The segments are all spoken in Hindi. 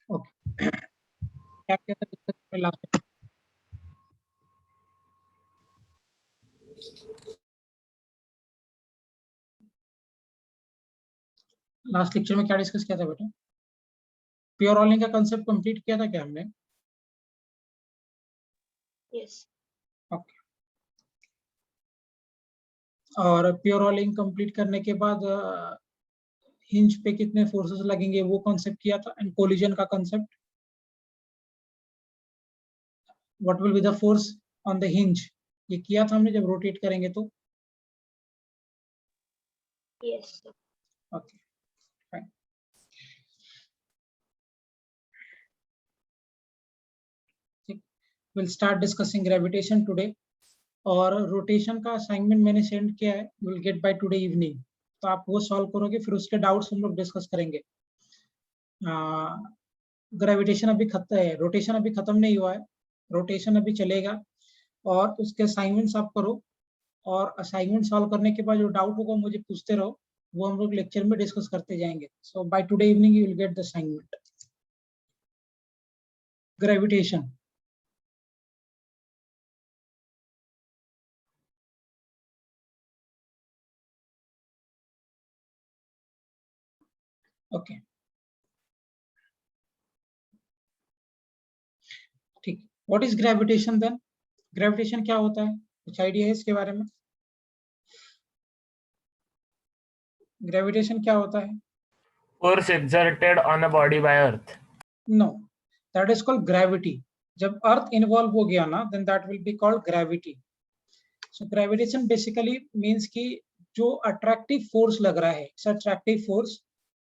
ओके, क्या क्या था डिस्कस करें लास्ट लेक्चर में? क्या डिस्कस किया था बेटा? प्योर रोलिंग का कंसेप्ट कंप्लीट किया था क्या हमने? यस। ओके, और प्योर रोलिंग कंप्लीट करने के बाद हिंज पे कितने फोर्सेस लगेंगे वो कॉन्सेप्ट किया था, एंड कोलिजन का concept, what will be the force on the hinge, ये किया था हमने जब रोटेट करेंगे तो। यस। Okay, fine. ठीक, will start discussing gravitation today, और रोटेशन का असाइनमेंट मैंने सेंड किया है, will get by today evening, तो आप वो सॉल्व करोगे, फिर उसके डाउट्स हम लोग डिस्कस करेंगे। ग्रेविटेशन अभी खत्म है, रोटेशन अभी खत्म नहीं हुआ है, रोटेशन अभी चलेगा, और उसके असाइनमेंट्स आप करो, और असाइनमेंट सॉल्व करने के बाद जो डाउट होगा मुझे पूछते रहो, वो हम लोग लेक्चर में डिस्कस करते जाएंगे। So by today evening you will get the assignment. Gravitation, okay, ठीक। What is gravitation then? Gravitation क्या होता है, कुछ आइडिया है इसके बारे में? ग्रेविटेशन क्या होता है? Force exerted on a body by Earth. No, that is called gravity. जब अर्थ इन्वॉल्व हो गया ना, then that will be called gravity. So gravitation basically means कि जो अट्रैक्टिव फोर्स लग रहा है, it's attractive force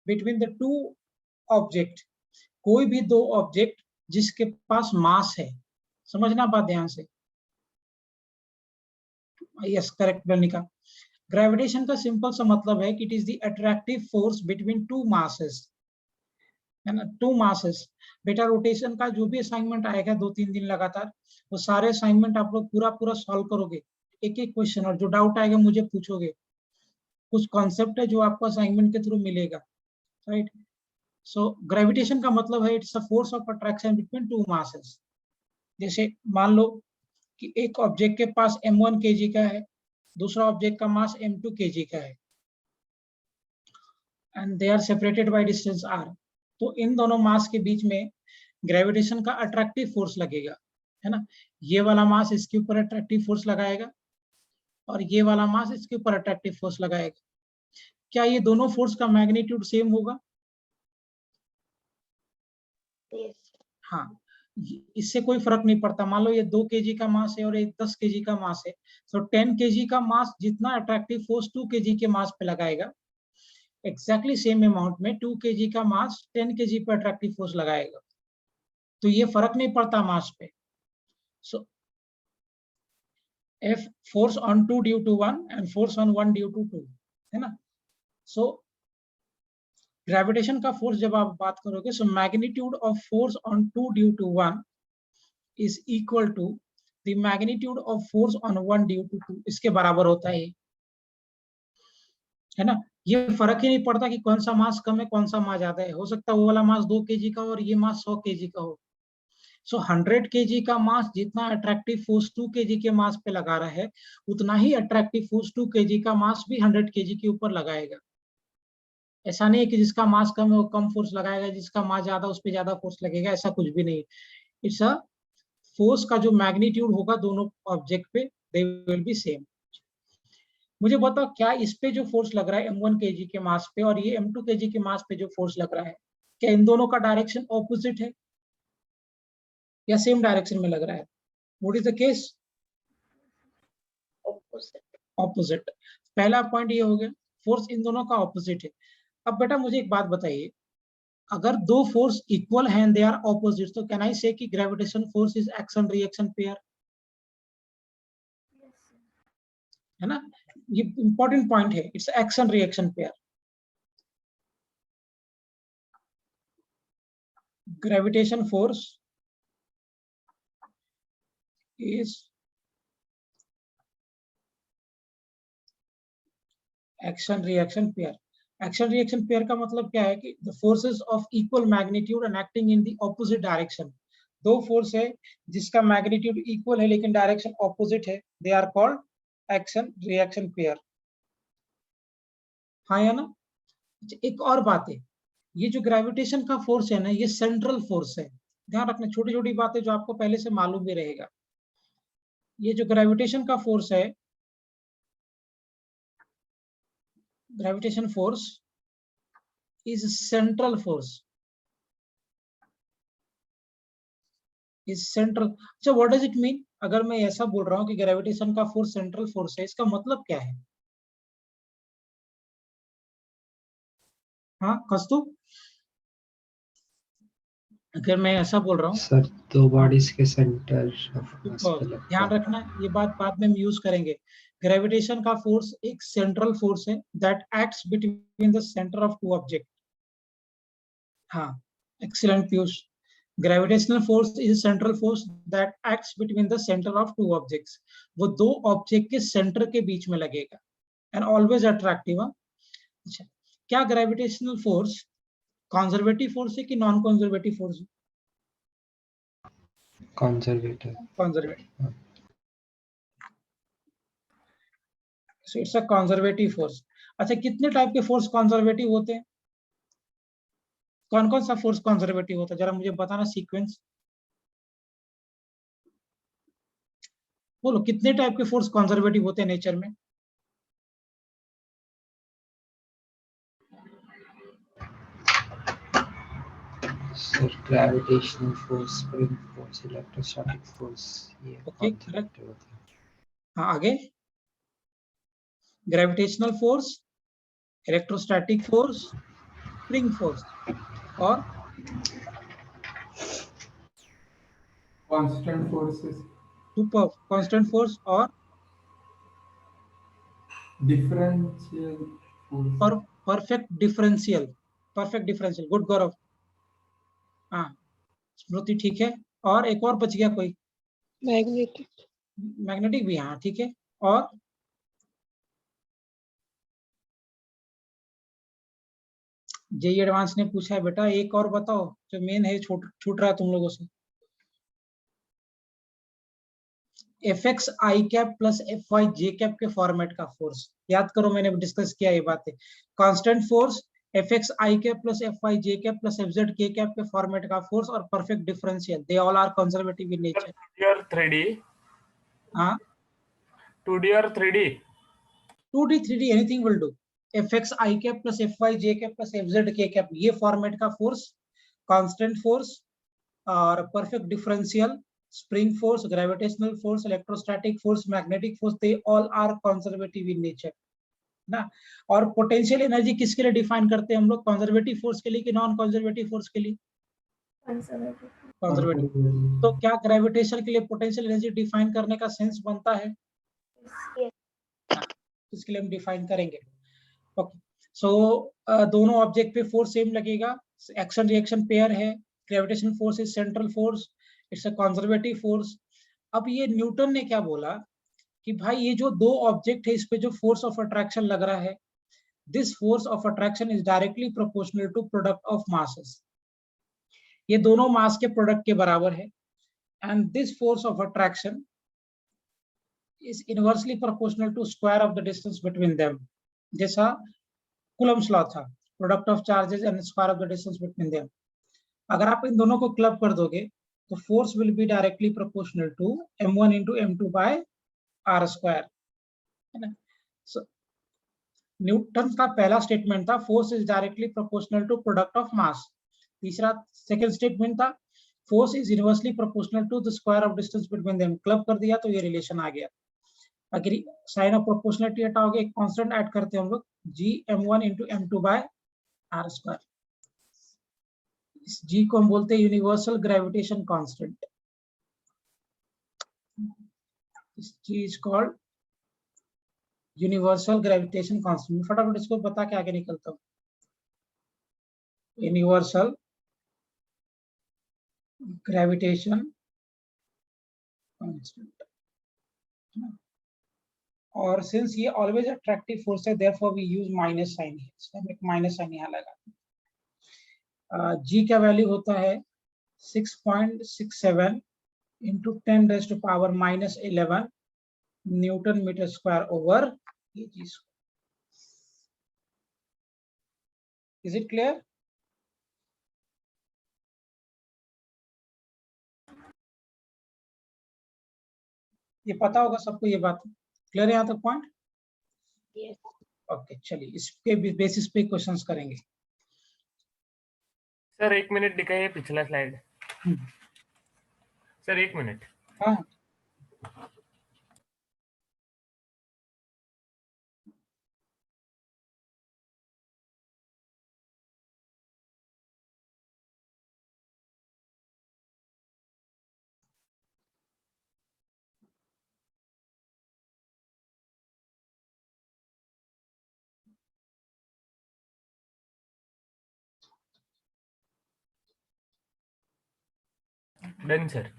between the two object, कोई भी दो ऑब्जेक्ट जिसके पास मास है, समझना बात ध्यान से। Yes, correct Banika. ग्रेविटेशन का सिंपल सा मतलब है कि it is the attractive force between two masses, है ना, टू मासेस। बेटा रोटेशन का जो भी असाइनमेंट आएगा 2-3 दिन लगातार, वो सारे असाइनमेंट आप लोग पूरा पूरा सॉल्व करोगे, एक एक क्वेश्चन, और जो डाउट आएगा मुझे पूछोगे। कुछ कॉन्सेप्ट है जो आपको असाइनमेंट के थ्रू मिलेगा, राइट? सो ग्रेविटेशन का मतलब है it's a force of attraction between two masses. जैसे मान लो कि एक ऑब्जेक्ट के पास m1 kg का है, दूसरा ऑब्जेक्ट का मास m2 kg का है, and they are separated by distance r, तो इन दोनों मास के बीच में ग्रेविटेशन का अट्रैक्टिव फोर्स लगेगा, है ना। ये वाला मास इसके ऊपर अट्रैक्टिव फोर्स लगाएगा, और ये वाला मास इसके ऊपर अट्रैक्टिव फोर्स लगाएगा। क्या ये दोनों फोर्स का मैग्नीट्यूड सेम होगा? यस। हाँ, इससे कोई फर्क नहीं पड़ता। मान लो ये 2 kg का मास है और एक 10 kg का मास है, तो 10 kg का मास जितना अट्रैक्टिव फोर्स 2 kg के मास पे लगाएगा, एग्जैक्टली सेम अमाउंट में 2 kg का मास 10 kg पे अट्रैक्टिव फोर्स लगाएगा, तो ये फर्क नहीं पड़ता मास पे। सो F force on 2 due to 1 and force on 1 due to 2, है ना। सो ग्रेविटेशन का फोर्स जब आप बात करोगे, so magnitude of force on 2 due to 1 is equal to the magnitude of force on 1 due to 2, इसके बराबर होता है ना। ये फर्क ही नहीं पड़ता कि कौन सा मास कम है कौन सा मास ज्यादा है, हो सकता है वो वाला मास 2 kg का हो और ये मास 100 kg का हो। सो 100 kg का मास जितना अट्रैक्टिव फोर्स 2 kg के मास पे लगा रहा है, उतना ही अट्रैक्टिव फोर्स 2 kg का मास भी 100 kg के ऊपर लगाएगा। ऐसा नहीं है कि जिसका मास कम है वो कम फोर्स लगाएगा, जिसका मास ज्यादा उस पर ज्यादा फोर्स लगेगा, ऐसा कुछ भी नहीं। इट्स अ फोर्स का जो मैग्नीट्यूड होगा दोनों ऑब्जेक्ट पे, दे विल बी सेम। मुझे बताओ, क्या इस पे जो फोर्स लग रहा है m1 kg के मास पे, और ये m2 kg के मास पे जो फोर्स लग रहा है, क्या इन दोनों का डायरेक्शन ऑपोजिट है या सेम डायरेक्शन में लग रहा है? What is the case? Opposite. Opposite. पहला पॉइंट ये हो गया, फोर्स इन दोनों का ऑपोजिट है। अब बेटा मुझे एक बात बताइए, अगर दो फोर्स इक्वल हैं, दे आर ऑपोजिट, तो कैन आई से कि gravitation force is action reaction pair, है ना। ये इंपॉर्टेंट पॉइंट है, it's action reaction pair. Gravitation force is action reaction pair. Action reaction pair का मतलब क्या है कि the forces of equal magnitude and acting in the opposite direction, दो फोर्स है जिसका मैग्नीट्यूड इक्वल है लेकिन डायरेक्शन ऑपोजिट है, they are called action reaction pair. हाँ या ना? एक और बात है, ये जो ग्रेविटेशन का फोर्स है ना, ये सेंट्रल फोर्स है। ध्यान रखना, छोटी छोटी बातें जो आपको पहले से मालूम भी रहेगा। ये जो ग्रेविटेशन का फोर्स है, gravitation force is central force, is central. अच्छा, व्हाट डज इट मीन? अगर मैं ऐसा बोल रहा हूँ कि ग्रेविटेशन का फोर्स सेंट्रल फोर्स है, इसका मतलब क्या है? हाँ कस्तु, अगर मैं ऐसा बोल रहा हूँ सर, दो बॉडीज के सेंटर ऑफ मास तो पे लगता ध्यान है। रखना, ये बात बाद में हम यूज करेंगे। ग्रेविटेशन का फोर्स एक सेंट्रल फोर्स है that acts between the centre of two object. हाँ, excellent Piyush. Gravitational force is central force that acts between the centre of two objects. वो दो ऑब्जेक्ट के सेंटर के बीच में लगेगा एंड ऑलवेज अट्रैक्टिव। अच्छा, क्या ग्रेविटेशनल फोर्स कंजर्वेटिव फोर्स है कि नॉन कंजर्वेटिव फोर्स है? Conservative. Conservative, so it's a conservative force. अच्छा, कितने टाइप के फोर्स कंजर्वेटिव होते हैं? कौन कौन सा फोर्स कंजर्वेटिव होता है, जरा मुझे बताना सीक्वेंस। बोलो, कितने टाइप के फोर्स कंजर्वेटिव होते हैं नेचर में? Sir, gravitational force, spring force, electrostatic force, ये ओके, कंजर्वेटिव होते हैं। हाँ आगे। Gravitational force, electrostatic force, spring force, और constant forces, super constant force, और differential पर forces, perfect differential. Perfect differential, good Gaurav. हाँ, स्मृति ठीक है। और एक और बच गया कोई? मैग्नेटिक। मैग्नेटिक भी, हाँ ठीक है। और जेई एडवांस ने पूछा है बेटा, एक और बताओ जो मेन है, छूट रहा है तुम लोगों से। F X I cap plus F Y J cap के फॉर्मेट का फोर्स याद करो, मैंने डिस्कस किया ये बातें। Constant force, F X I cap plus F Y J cap plus F Z K cap के फॉर्मेट का फोर्स, और perfect differential, they all are conservative in nature. 2D और 3D, हाँ, 2D और 3D, 2D 3D anything will do. F X I cap plus F Y J cap plus F Z K cap, ये फॉर्मेट का फोर्स, कांस्टेंट फोर्स और perfect differential, spring force, gravitational force, electrostatic force, magnetic force, they all are conservative in nature ना। और पोटेंशियल एनर्जी किसके लिए डिफाइन करते हैं हम लोग? कंजर्वेटिव फोर्स के लिए कि नॉन कंजर्वेटिव फोर्स के लिए? कंजर्वेटिव। तो क्या ग्रेविटेशन के लिए पोटेंशियल एनर्जी डिफाइन करने का सेंस बनता है? Yes. हाँ, इसके लिए हम डिफाइन करेंगे। ओके, सो दोनों ऑब्जेक्ट पे फोर्स सेम लगेगा, एक्शन रिएक्शन पेयर है, gravitation force is central force, it's a conservative force. अब ये न्यूटन ने क्या बोला कि भाई ये जो दो ऑब्जेक्ट है इस पे जो फोर्स ऑफ अट्रैक्शन लग रहा है, this force of attraction is directly proportional to product of masses. ये दोनों मास के प्रोडक्ट के बराबर है, and this force of attraction is inversely proportional to square of the distance between them. जैसा कूलम्स लॉ था, product of charges and square of the distance between them. अगर आप इन दोनों को क्लब कर दोगे तो force will be directly proportional to m1 into m2 by r square, है ना। सो न्यूटन का पहला स्टेटमेंट था force is directly proportional to product of mass. तीसरा, सेकंड स्टेटमेंट था force is inversely proportional to the square of distance between them. Club कर दिया तो ये रिलेशन आ गया। अगर साइन ऑफ प्रोपोर्शनलिटी हटाओगे, एक कांस्टेंट ऐड करते हैं हम लोग, g m1 into m2 by r square. इस g को हम बोलते हैं यूनिवर्सल ग्रेविटेशन कांस्टेंट। इस g is called universal gravitation constant. फटाफट इसको बता के आगे निकलता हूँ। यूनिवर्सल ग्रेविटेशन कांस्टेंट, और सिंस ये ऑलवेज अट्रैक्टिव फोर्स है therefore we use minus sign, इसका एक माइनस साइन यहाँ लगा। जी का वैल्यू होता है 6.67 into 10⁻⁻11 newton metre square over kg square. Is it clear? ये पता होगा सबको, ये बात क्लियर है यहाँ तक पॉइंट? Yes. ओके, चलिए इसके बेसिस पे क्वेश्चंस करेंगे। सर 1 मिनट दिखाइए पिछला स्लाइड। Sir 1 minute. हाँ, डन सर।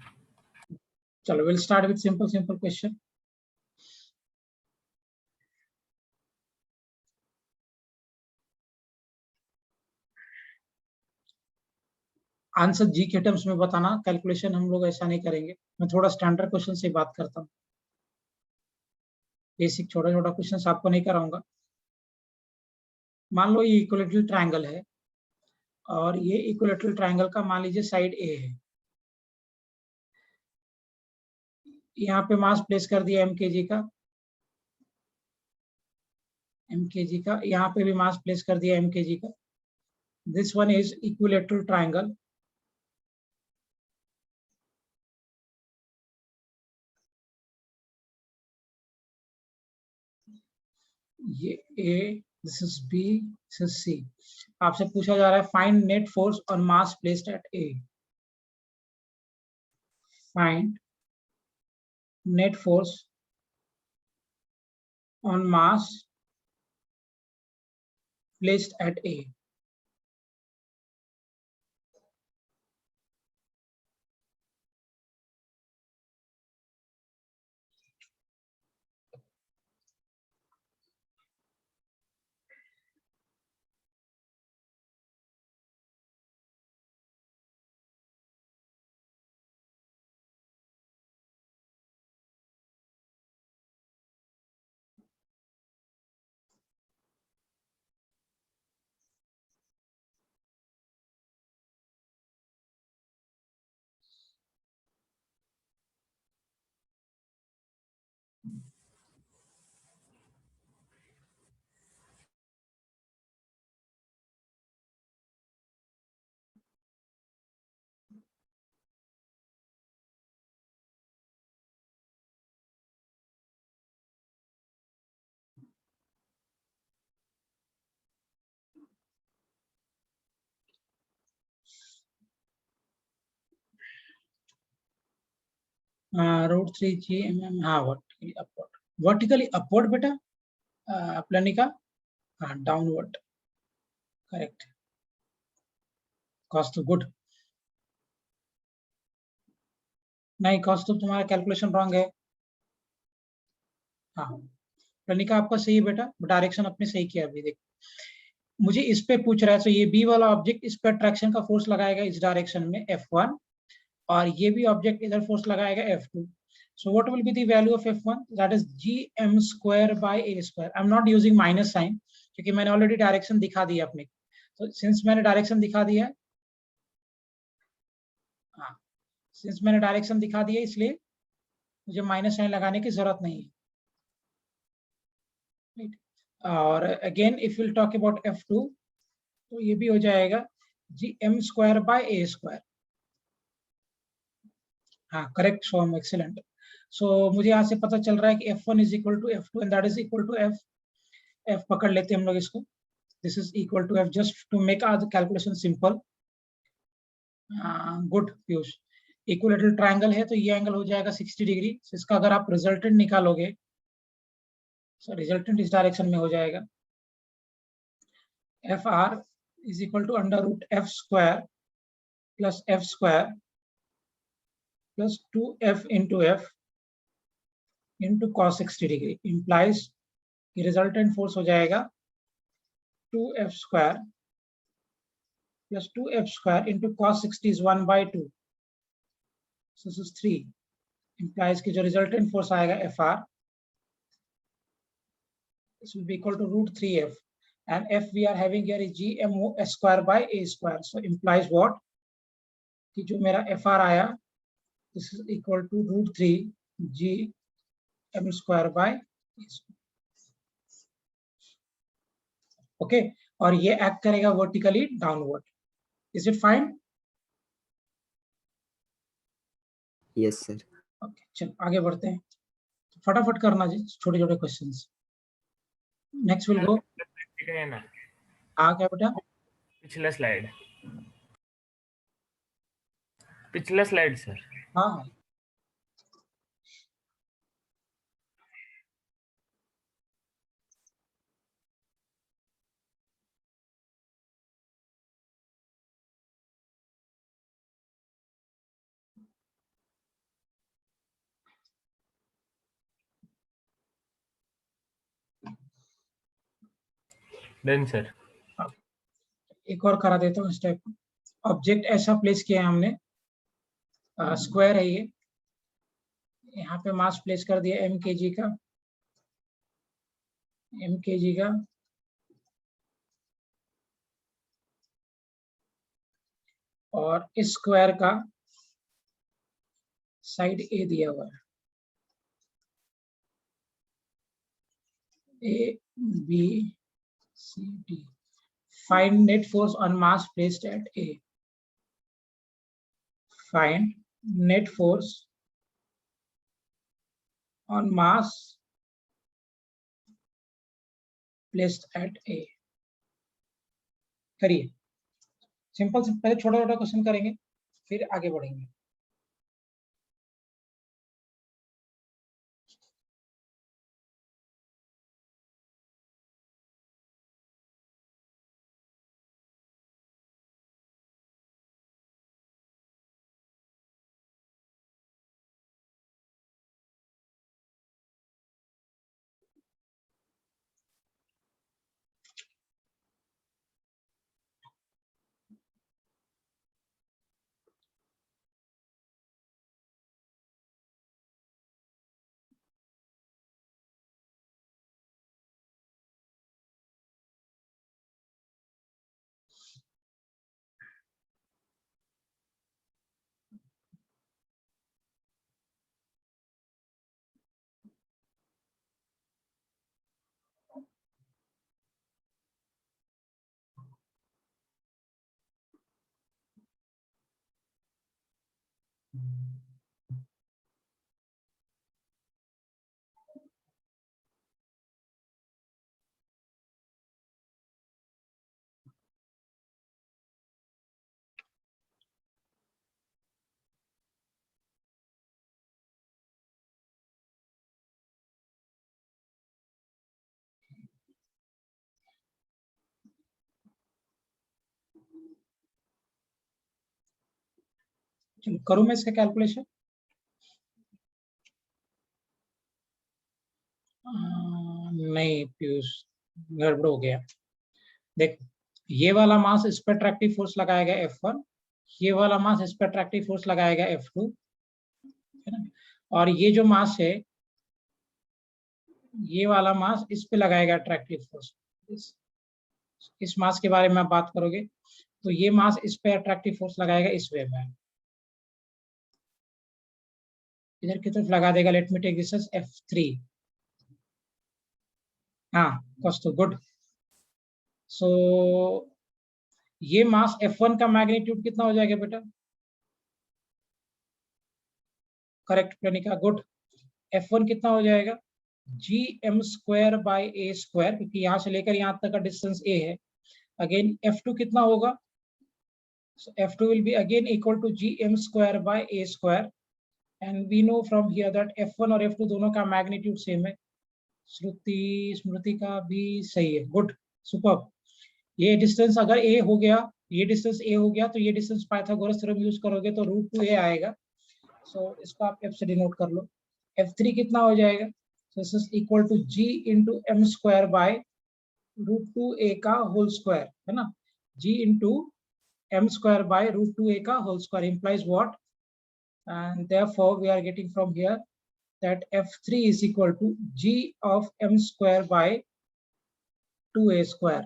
चलो will start with simple question. Answer G के टर्म्स में बताना, कैलकुलेशन हम लोग ऐसा नहीं करेंगे। मैं थोड़ा स्टैंडर्ड क्वेश्चन से बात करता हूँ, बेसिक छोटा छोटा क्वेश्चन आपको नहीं कराऊंगा। मान लो ये इक्विलेटरल ट्रायंगल है और ये इक्विलेटरल ट्रायंगल का मान लीजिए साइड ए है। यहाँ पे मास प्लेस कर दिया एम के जी का, यहाँ पे भी मास प्लेस कर दिया एम के जी का। This one is equilateral triangle. ये A, this is B, this is C. आपसे पूछा जा रहा है find net force on mass placed at A. Find net force on mass placed at A. Root 3 GMM, हाँ vertically upward, vertically upward बेटा प्लनिका, हाँ डाउनवर्ड, करेक्ट। कॉस्ट गुड, नहीं कॉस्ट तो तुम्हारा कैलकुलेशन रॉन्ग है। हाँ प्लनिका आपका सही है बेटा, डायरेक्शन अपने सही किया। अभी देख मुझे इस पे पूछ रहा है, तो ये बी वाला ऑब्जेक्ट इस पे अट्रैक्शन का फोर्स लगाएगा इस डायरेक्शन में F1, और ये भी ऑब्जेक्ट इधर फोर्स लगाएगा F2। So what will be the value of F1? That is gm square by a square. I'm not using minus sign क्योंकि मैंने ऑलरेडी डायरेक्शन दिखा दिया अपने। तो सिंस मैंने डायरेक्शन दिखा दिया है, हाँ सिंस मैंने डायरेक्शन दिखा दिया इसलिए मुझे माइनस साइन लगाने की जरूरत नहीं है। राइट, और again if will talk about F2, तो ये भी हो जाएगा gm square by a square। हाँ करेक्ट सोम, एक्सीलेंट। सो मुझे यहाँ से पता चल रहा है कि F1 is equal to F2 and that is equal to F पकड़ लेते हैं हम लोग इसको। This is equal to F just to make our calculation simple। Good Piyush. Equilateral triangle है तो ये एंगल हो जाएगा 60 डिग्री। so इसका अगर आप रिजल्टेंट निकालोगे, सो रिजल्टेंट इस डायरेक्शन में हो जाएगा FR is equal to under root F square plus F square plus 2F into F into cos 60 degree implies कि रिजल्टेंट फोर्स हो जाएगा 2f square plus 2f square into cos 60 is 1/2. So this is 3. Implies कि जो रिजल्टेंट फोर्स आएगा FR, this will be equal to root 3f, and f we are having here is gm square by a square. So implies what? कि जो मेरा FR आया, this is equal to root 3 gm square by a square. Okay, और ये एक्ट करेगा vertically downward. Is it fine? Yes, sir. Okay, चलो आगे बढ़ते हैं. फटाफट करना जी छोटे छोटे क्वेश्चंस. Next will go. ठीक है ना, आ क्या बेटा? पिछला स्लाइड सर. हाँ डन सर. एक और करा देता हूँ इस टाइप का. ऑब्जेक्ट ऐसा प्लेस किया है हमने, स्क्वायर है ये, यहाँ पे मास प्लेस कर दिया m kg का, और इस स्क्वायर का साइड A दिया हुआ है, A B C D. Find net force on mass placed at A. Find net force on mass placed at A. करिए. सिंपल से पहले छोटा छोटा क्वेश्चन करेंगे, फिर आगे बढ़ेंगे. चलो करूं मैं इसका कैलकुलेशन. नहीं पीयूष, गड़बड़ हो गया. देख, ये वाला मास इस पर अट्रैक्टिव फोर्स लगाएगा F1, ये वाला मास इस पर अट्रैक्टिव फोर्स लगाएगा F2, है ना. और ये जो मास है, ये वाला मास इस पे लगाएगा अट्रैक्टिव फोर्स. इस मास के बारे में आप बात करोगे तो ये मास इस पे अट्रैक्टिव फोर्स लगाएगा इस वे में, इधर की तरफ लगा देगा. Let me take this as F3. हाँ कॉस्ट गुड. सो ये मास F1 का मैग्नीट्यूड कितना हो जाएगा बेटा? Correct प्रणिका, good. F1 कितना हो जाएगा? gm square by a square, क्योंकि यहाँ से लेकर यहाँ तक का डिस्टेंस a है. अगेन F2 कितना होगा? So F2 will be again equal to gm square by a square, and we know from here that F1 और F2 दोनों का मैग्नीट्यूड सेम है. स्मृति का भी सही है. Good, super. ये डिस्टेंस अगर a हो गया, ये डिस्टेंस a हो गया, तो ये डिस्टेंस पाइथागोरस थ्योरम यूज करोगे तो √2a आएगा. सो इसको आप f से डिनोट कर लो. F3 कितना हो जाएगा, so this is equal to G into M square by root 2a का होल स्क्वायर, है ना, G into M square by root 2a का whole square implies what, and therefore we are getting from here that F3 is equal to G of M square by 2a square.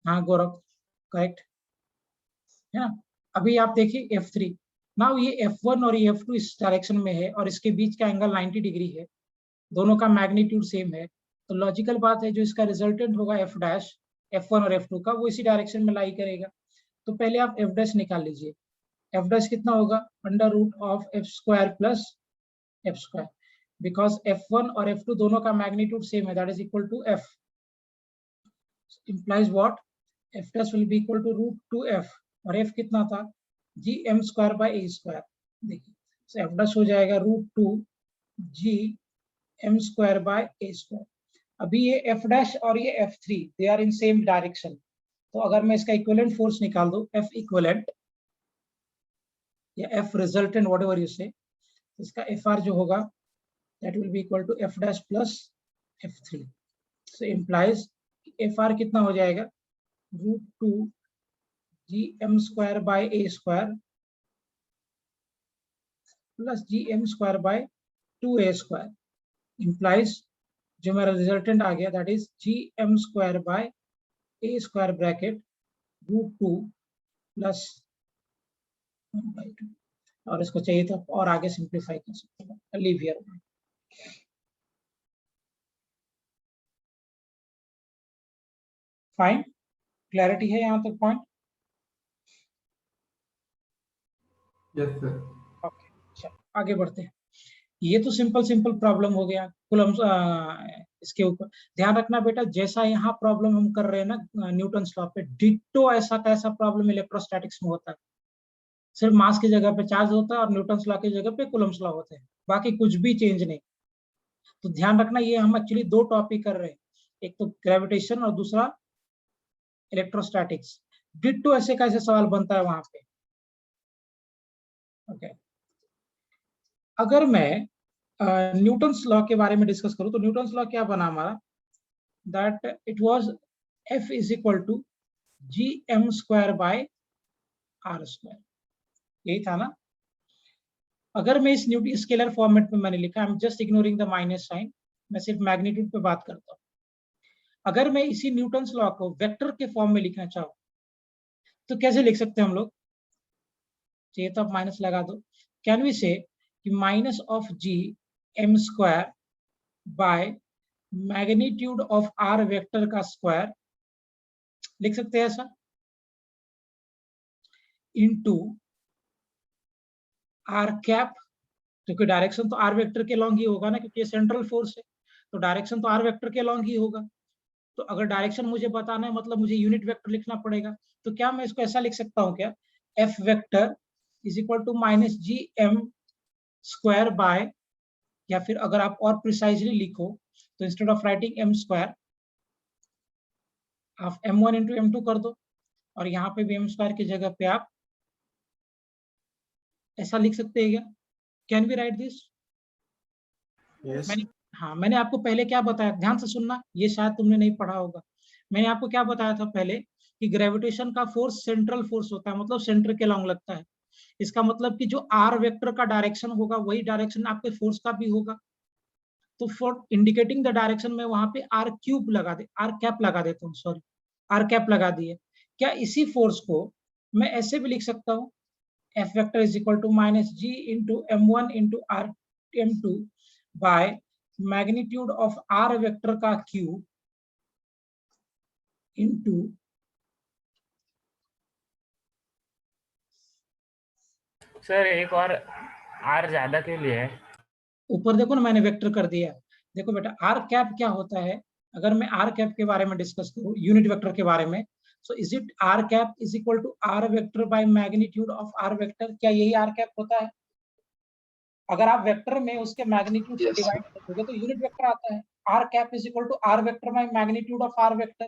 हाँ गौरव, करेक्ट है ना। अभी आप देखिए F3, नाउ ये F1 और ये F2 इस डायरेक्शन में है और इसके बीच का एंगल 90 डिग्री है, दोनों का मैग्नीट्यूड सेम है, तो लॉजिकल बात है जो इसका रिजल्टेंट होगा F डैश F1 और F2 का, वो इसी डायरेक्शन में लाई करेगा। तो पहले आप F डैश निकाल लीजिए, F डैश कितना होगा, under root of F square plus F square, because F1 और F2 दोनों का मैग्नीट्यूड सेम है, that is equal to F, implies what, F dash will be equal to root 2F, और F कितना था, G M square by A square, देखिए so F dash हो जाएगा root 2 G M square by A square। अभी ये F dash और ये F3 they are in same direction, तो अगर मैं इसका इक्विवेलेंट फोर्स निकाल दूं, F इक्विवेलेंट या F resultant whatever you say, इसका FR जो होगा that will be equal to F dash plus F3, so implies FR कितना हो जाएगा, root 2 G M square by A square plus G M square by 2a square, implies जो मेरा रिजल्टेंट आ गया that is G M square by A square bracket root 2 plus 1/2, और इसको चाहिए तो और आगे सिंप्लीफाई कर सकते हैं, लीव हियर। फाइन, क्लैरिटी है यहाँ तक पॉइंट? Yes sir. ओके, चलो आगे बढ़ते हैं। ये तो सिंपल प्रॉब्लम हो गया कूलम्स, इसके ऊपर ध्यान रखना बेटा, जैसा यहाँ प्रॉब्लम हम कर रहे हैं ना न्यूटन्स लॉ पे, डिट्टो ऐसा कैसा प्रॉब्लम इलेक्ट्रोस्टैटिक्स में होता है, सिर्फ मास की जगह पे चार्ज होता है और न्यूटन्स लॉ की जगह पे कूलम्स लॉ होते हैं, बाकी कुछ भी चेंज नहीं। तो ध्यान रखना ये हम एक्चुअली दो टॉपिक कर रहे हैं, एक तो ग्रेविटेशन और दूसरा इलेक्ट्रोस्टैटिक्स। डिट्टो ऐसे कैसे सवाल बनता है वहां पे, ओके। अगर मैं न्यूटन्स लॉ के बारे में डिस्कस करूं तो न्यूटन्स लॉ क्या बना हमारा, that it was F is equal to G M square by R square, यही था ना। अगर मैं इस न्यूटन स्केलर फॉर्मेट में मैंने लिखा, I am just ignoring the minus sign, मैं सिर्फ मैग्नीट्यूड पे बात करता हूँ। अगर मैं इसी न्यूटन्स लॉ को वेक्टर के फॉर्म में लिखना चाहूँ तो कैसे लिख सकते हैं हम लोग, चाहिए तो आप माइनस लगा दो, कैन वी से कि minus of G M square by magnitude of R vector का स्क्वायर, लिख सकते हैं ऐसा, इनटू आर कैप, क्योंकि डायरेक्शन तो आर वेक्टर के लॉन्ग ही होगा ना, क्योंकि ये सेंट्रल फोर्स है तो डायरेक्शन तो आर वेक्टर के लॉन्ग ही होगा। तो अगर डायरेक्शन मुझे बताना है मतलब मुझे यूनिट वेक्टर लिखना पड़ेगा, तो क्या मैं इसको ऐसा लिख सकता हूँ क्या, F vector is equal to minus G M square by, या फिर अगर आप और प्रिसाइजली लिखो तो instead of writing M square आप m1 इंटू m2 कर दो, और यहाँ पे भी एम स्क्वायर की जगह पे आप ऐसा लिख सकते हैं क्या, कैन वी राइट दिस? मैंने आपको पहले क्या बताया, ध्यान से सुनना, ये शायद तुमने नहीं पढ़ा होगा। मैंने आपको क्या बताया था पहले कि ग्रेविटेशन का फोर्स सेंट्रल फोर्स होता है, मतलब सेंटर के लॉन्ग लगता है। इसका मतलब कि जो आर वेक्टर का डायरेक्शन होगा वही डायरेक्शन आपके फोर्स का भी होगा। तो फॉर इंडिकेटिंग द डायरेक्शन में वहां पे आर क्यूब लगा दे, आर कैप लगा देता हूँ, सॉरी आर कैप लगा दिए। क्या इसी फोर्स को मैं ऐसे भी लिख सकता हूँ, F vector is equal to minus G into m1 into R m2 by magnitude of R vector का क्यूब इंटू, सर एक और आर ज्यादा के लिए है, ऊपर देखो ना मैंने वेक्टर कर दिया। देखो बेटा आर कैप क्या होता है, अगर मैं आर कैप के बारे में डिस्कस करूं यूनिट वेक्टर के बारे में, so is it R cap is equal to R vector by magnitude of R vector, क्या यही आर कैप होता है? अगर आप वेक्टर में उसके मैग्नीट्यूड से डिवाइड करोगे तो यूनिट वेक्टर आता है, R cap is equal to R vector by magnitude of R vector.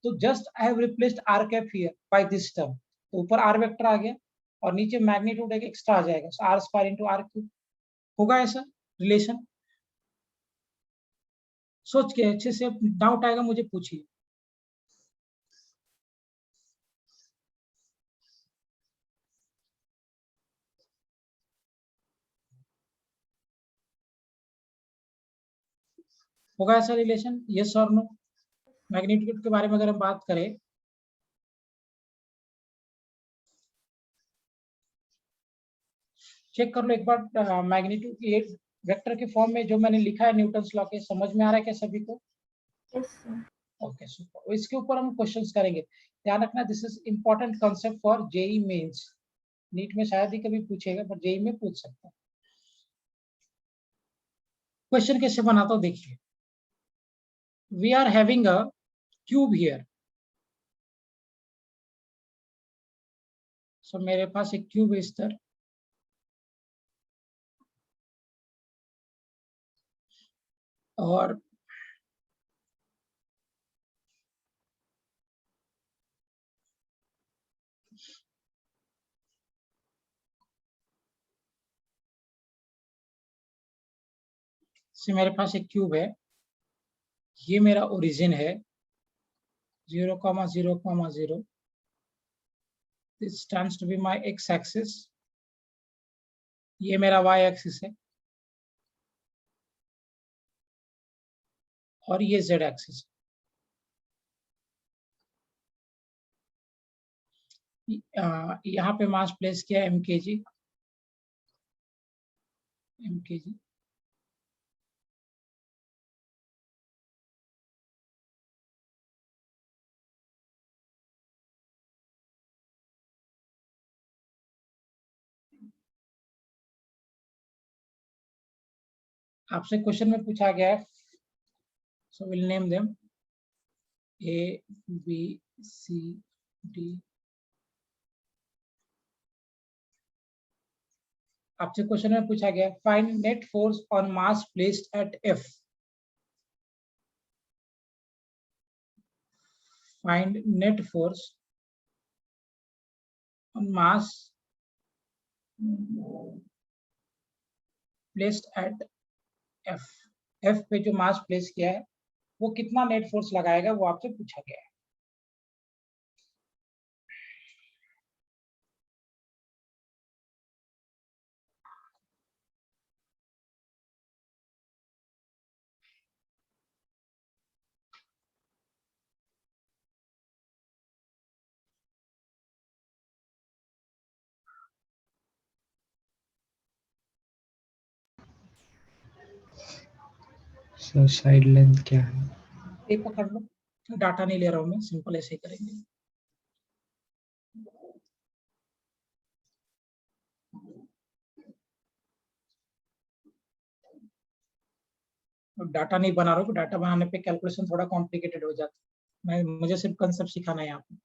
तो just I have replaced R cap here by this term, तो ऊपर आर वेक्टर आ गया और नीचे मैग्नीट्यूड एक एक्स्ट्रा आ जाएगा, so R square into R cube, होगा ऐसा? रिलेशन? सोच के अच्छे से, डाउट आएगा मुझे पूछिए। होगा ऐसा रिलेशन? यस और नो? मैग्नीट्यूड के बारे में अगर हम बात करें, चेक कर लो एक बार मैग्नीट्यूड की एक वेक्टर के फॉर्म में जो मैंने लिखा है न्यूटन्स लॉ के, समझ में आ रहा है क्या सभी को? Yes, sir. Okay super. इसके ऊपर हम क्वेश्चंस करेंगे। ध्यान रखना, this is important concept for JEE Mains. NEET में शायद ही कभी पूछेगा, पर जेई में पूछ सकता है। क्वेश्चन कैसे बनाता हूं देखिए। We are having a cube here. So मेरे पास एक क्यूब है इस तरह, और से मेरे पास एक क्यूब है। ये मेरा ओरिजिन है 0,0,0। This stands to be my X axis. ये मेरा वाई एक्सिस है और ये जेड एक्सिस। यहाँ पे मास प्लेस किया mkg। आपसे क्वेश्चन में पूछा गया है, so will name them A, B, C, D। आपसे क्वेश्चन में पूछा गया find net force on mass placed at F। Find net force on mass placed at F। F पे जो मास प्लेस किया है वो कितना नेट फोर्स लगाएगा, वो आपसे पूछा गया है। सर साइड लेंथ क्या है? ये पकड़ लो, डाटा नहीं ले रहा हूं मैं, सिंपल ऐसे ही करेंगे। डाटा नहीं बना रहा हूँ, डाटा बनाने पे कैलकुलेशन थोड़ा कॉम्प्लिकेटेड हो जाता है। मुझे सिर्फ कंसेप्ट सिखाना है यहाँ पे।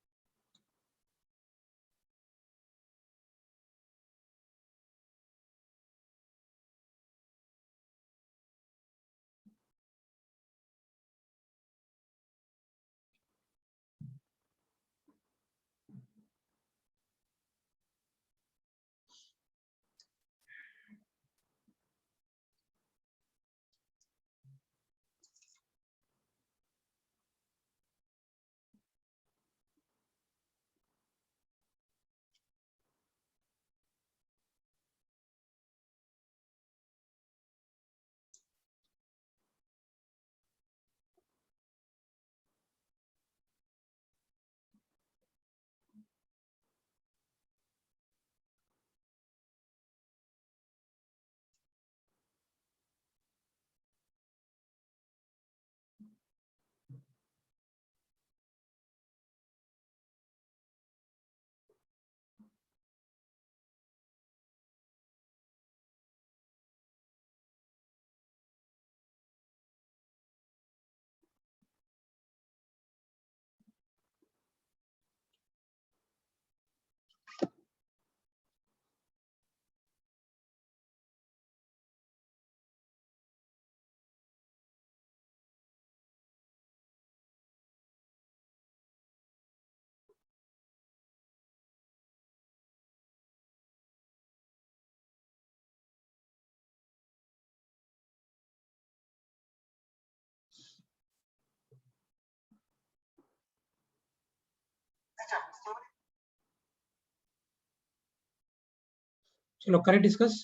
चलो करें डिस्कस।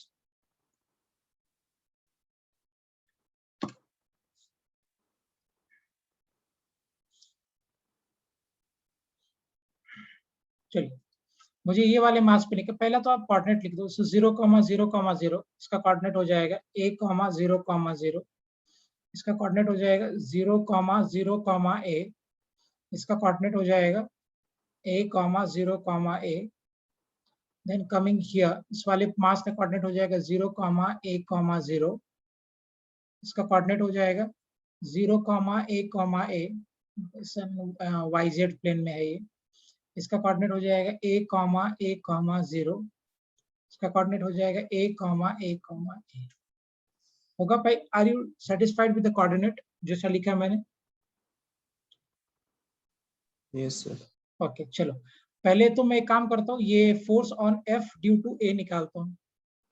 चलिए मुझे ये वाले मास पे लिखे, पहला तो आप कोऑर्डिनेट लिख दो। 0,0,0 इसका कोऑर्डिनेट हो जाएगा a,0,0, इसका कोऑर्डिनेट हो जाएगा 0,0, इसका कोऑर्डिनेट हो जाएगा a,0,a। देन कमिंग हियर, इस वाले मास का कोऑर्डिनेट हो जाएगा 0,a,0, इसका कोऑर्डिनेट हो जाएगा 0,a,a, YZ प्लेन में है ये। इसका कोऑर्डिनेट हो जाएगा a,a,0, इसका कोऑर्डिनेट हो जाएगा a,a,a। होगा भाई? Are you satisfied with the coordinate जैसा लिखा मैंने? Yes sir. ओके चलो पहले तो मैं एक काम करता हूँ, ये force on F due to A निकालता हूँ।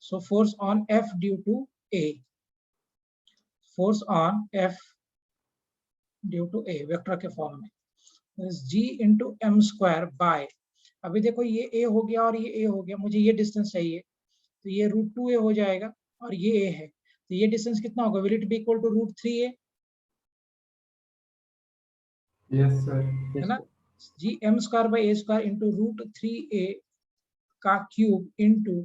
So force on F due to A, force on F due to A vector के फॉर्म में G into M square by, अभी देखो ये A हो गया और ये A हो गया, मुझे ये डिस्टेंस चाहिए, तो ये √2A हो जाएगा और ये A है, तो ये डिस्टेंस कितना होगा? Will it be equal to √3A? Yes, sir. है ना? G M square by A square into √3A का cube into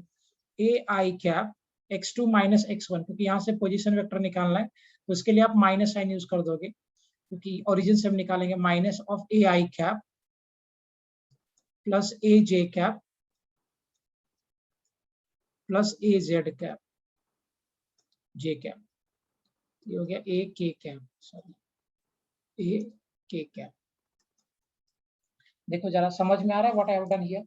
AI cap x2 minus x1, क्योंकि यहाँ से पोजीशन वेक्टर निकालना है तो इसके लिए आप माइनस साइन यूज कर दोगे, क्योंकि ओरिजिन से हम निकालेंगे minus of AI cap plus AJ cap plus AZ cap J cap, ये हो गया AK cap, sorry AK cap. देखो जरा समझ में आ रहा है what I have done here?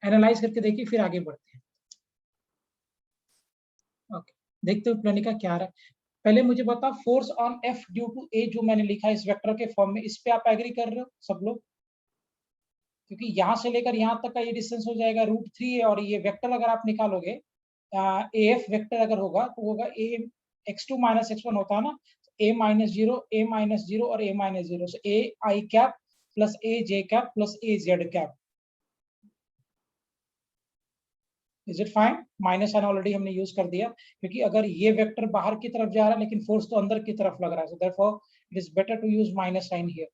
Analyse करके देखिए फिर आगे बढ़ते हैं। ओके देखते हो प्लनिका क्या आ रहा है। पहले मुझे बता, force on F due to A जो मैंने लिखा है इस वेक्टर के फॉर्म में, इस पे आप एग्री कर रहे हो सब लोग? क्योंकि यहाँ से लेकर यहाँ तक का ये डिस्टेंस हो जाएगा √3A, और ये वेक्टर अगर आप निकालोगे AF वेक्टर अगर होगा तो होगा A x2 माइनस x1 होता है ना, A माइनस 0, A माइनस 0 और A minus 0, so AI cap plus AJ cap plus AZ cap. Is it fine? Minus sign already हमने यूज कर दिया, क्योंकि अगर ये वेक्टर बाहर की तरफ जा रहा है लेकिन फोर्स तो अंदर की तरफ लग रहा है, so therefore it is better to use minus sign here.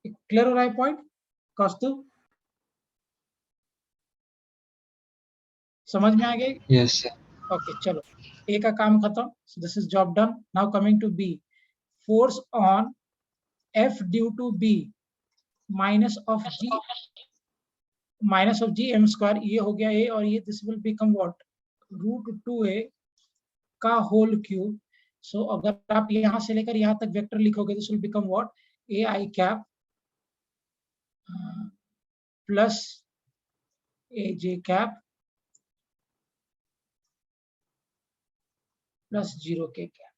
Clear हो रहा है पॉइंट कौस्तुभ? समझ में आ गई? Yes, sir. ओके चलो ए का काम खत्म, so this is job done. Now coming to B, force on F due to B minus of G M square, ये हो गया A और ये this will become what? √2A का होल क्यूब। सो अगर आप यहाँ से लेकर यहाँ तक वेक्टर लिखोगे this will become what? AI cap plus AJ cap plus 0K cap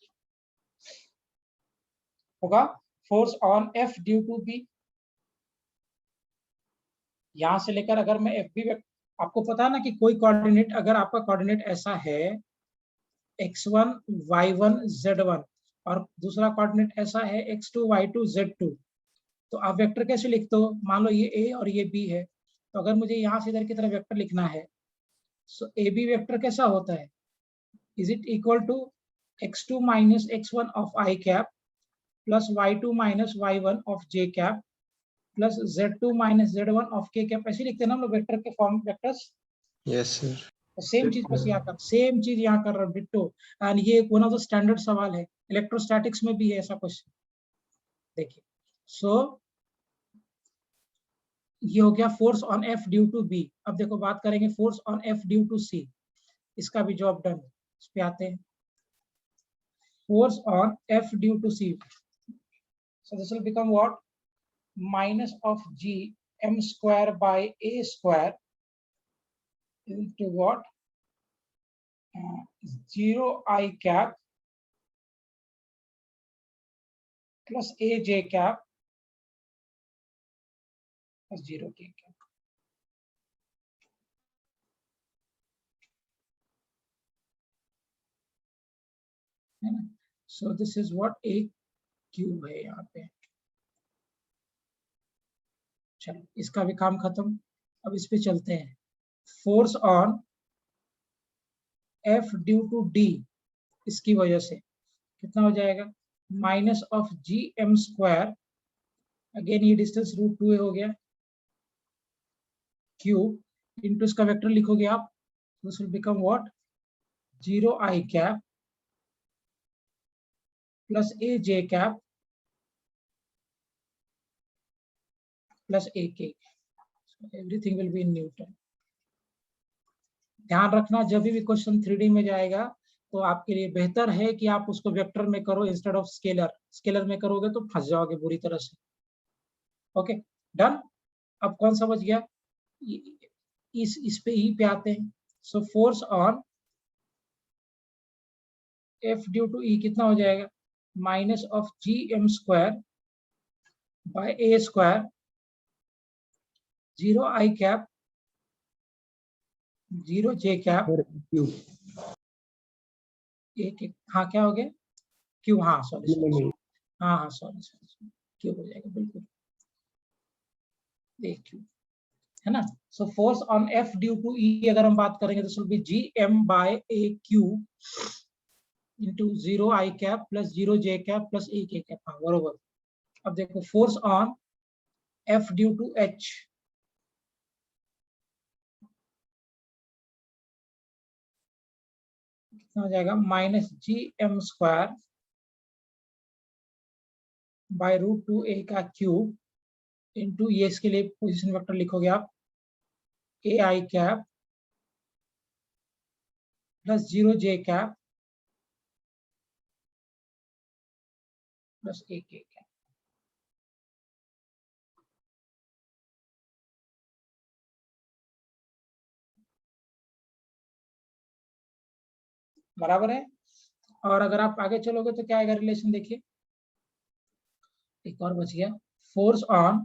होगा। Force on F due to B, यहां से लेकर अगर मैं FB, आपको पता है ना कि कोई कोऑर्डिनेट, अगर आपका कोऑर्डिनेट ऐसा है x1 y1 z1 और दूसरा कोऑर्डिनेट ऐसा है x2 y2 z2, तो आप वेक्टर कैसे लिखते हो? मान लो ये A और ये B है, तो अगर मुझे यहाँ से इधर की तरफ वेक्टर लिखना है, सो AB वेक्टर कैसा होता है? Is it equal to x2 minus x1 of I cap plus y2 minus y1 of J cap plus Z2 minus Z1 of K cap. ऐसे लिखते हैं ना हम लोग वेक्टर के form vectors. Yes sir. Same चीज बस यहाँ कर, सेम चीज यहाँ कर रहा हूँ डिट्टो, एंड ये वन ऑफ द स्टैंडर्ड सवाल है, इलेक्ट्रोस्टैटिक्स में भी है ऐसा क्वेश्चन। देखिए सो ये हो गया force on F due to B। अब देखो बात करेंगे force on F due to C, इसका भी जॉब डन। इस पे आते हैं, force on F due to C, so this will become what? Minus of G m square by A square into what? 0 I cap plus AJ cap plus 0 K cap. है ना? So this is what A cube है यहाँ पे। चलो इसका भी काम खत्म। अब इस पे चलते हैं। Force on F due to D, इसकी वजह से कितना हो जाएगा, minus of GM square, again ये डिस्टेंस √2a हो गया, क्यूब इंटू इसका वेक्टर लिखोगे आप, this will become what, 0i cap plus aj cap plus ak, everything will be in Newton. ध्यान रखना जब भी क्वेश्चन 3D में जाएगा तो आपके लिए बेहतर है कि आप उसको वेक्टर में करो इंस्टेड ऑफ स्केलर। स्केलर में करोगे तो फंस जाओगे बुरी तरह से। Okay done. अब कौन सा बच गया, इस पे ई पे आते हैं। So force on F due to E कितना हो जाएगा, minus of GM square by a square, 0i cap 0j cap, एक हाँ क्या हो गया, क्यू, हाँ सॉरी, हाँ सॉरी क्यू हो जाएगा बिल्कुल, एक क्यू है ना। So force on F due to E अगर हम बात करेंगे तो will be GM by a cube into 0i cap plus 0j cap plus a k cap, हाँ बरोबर। अब देखो force on F due to H, कितना हो जाएगा, minus GM square by √2a का क्यूब इंटू ये, इसके लिए पोजीशन वेक्टर लिखोगे आप, ai cap plus 0j cap plus a k cap. बराबर है। और अगर आप आगे चलोगे तो क्या आएगा रिलेशन, देखिए एक और बच गया, force on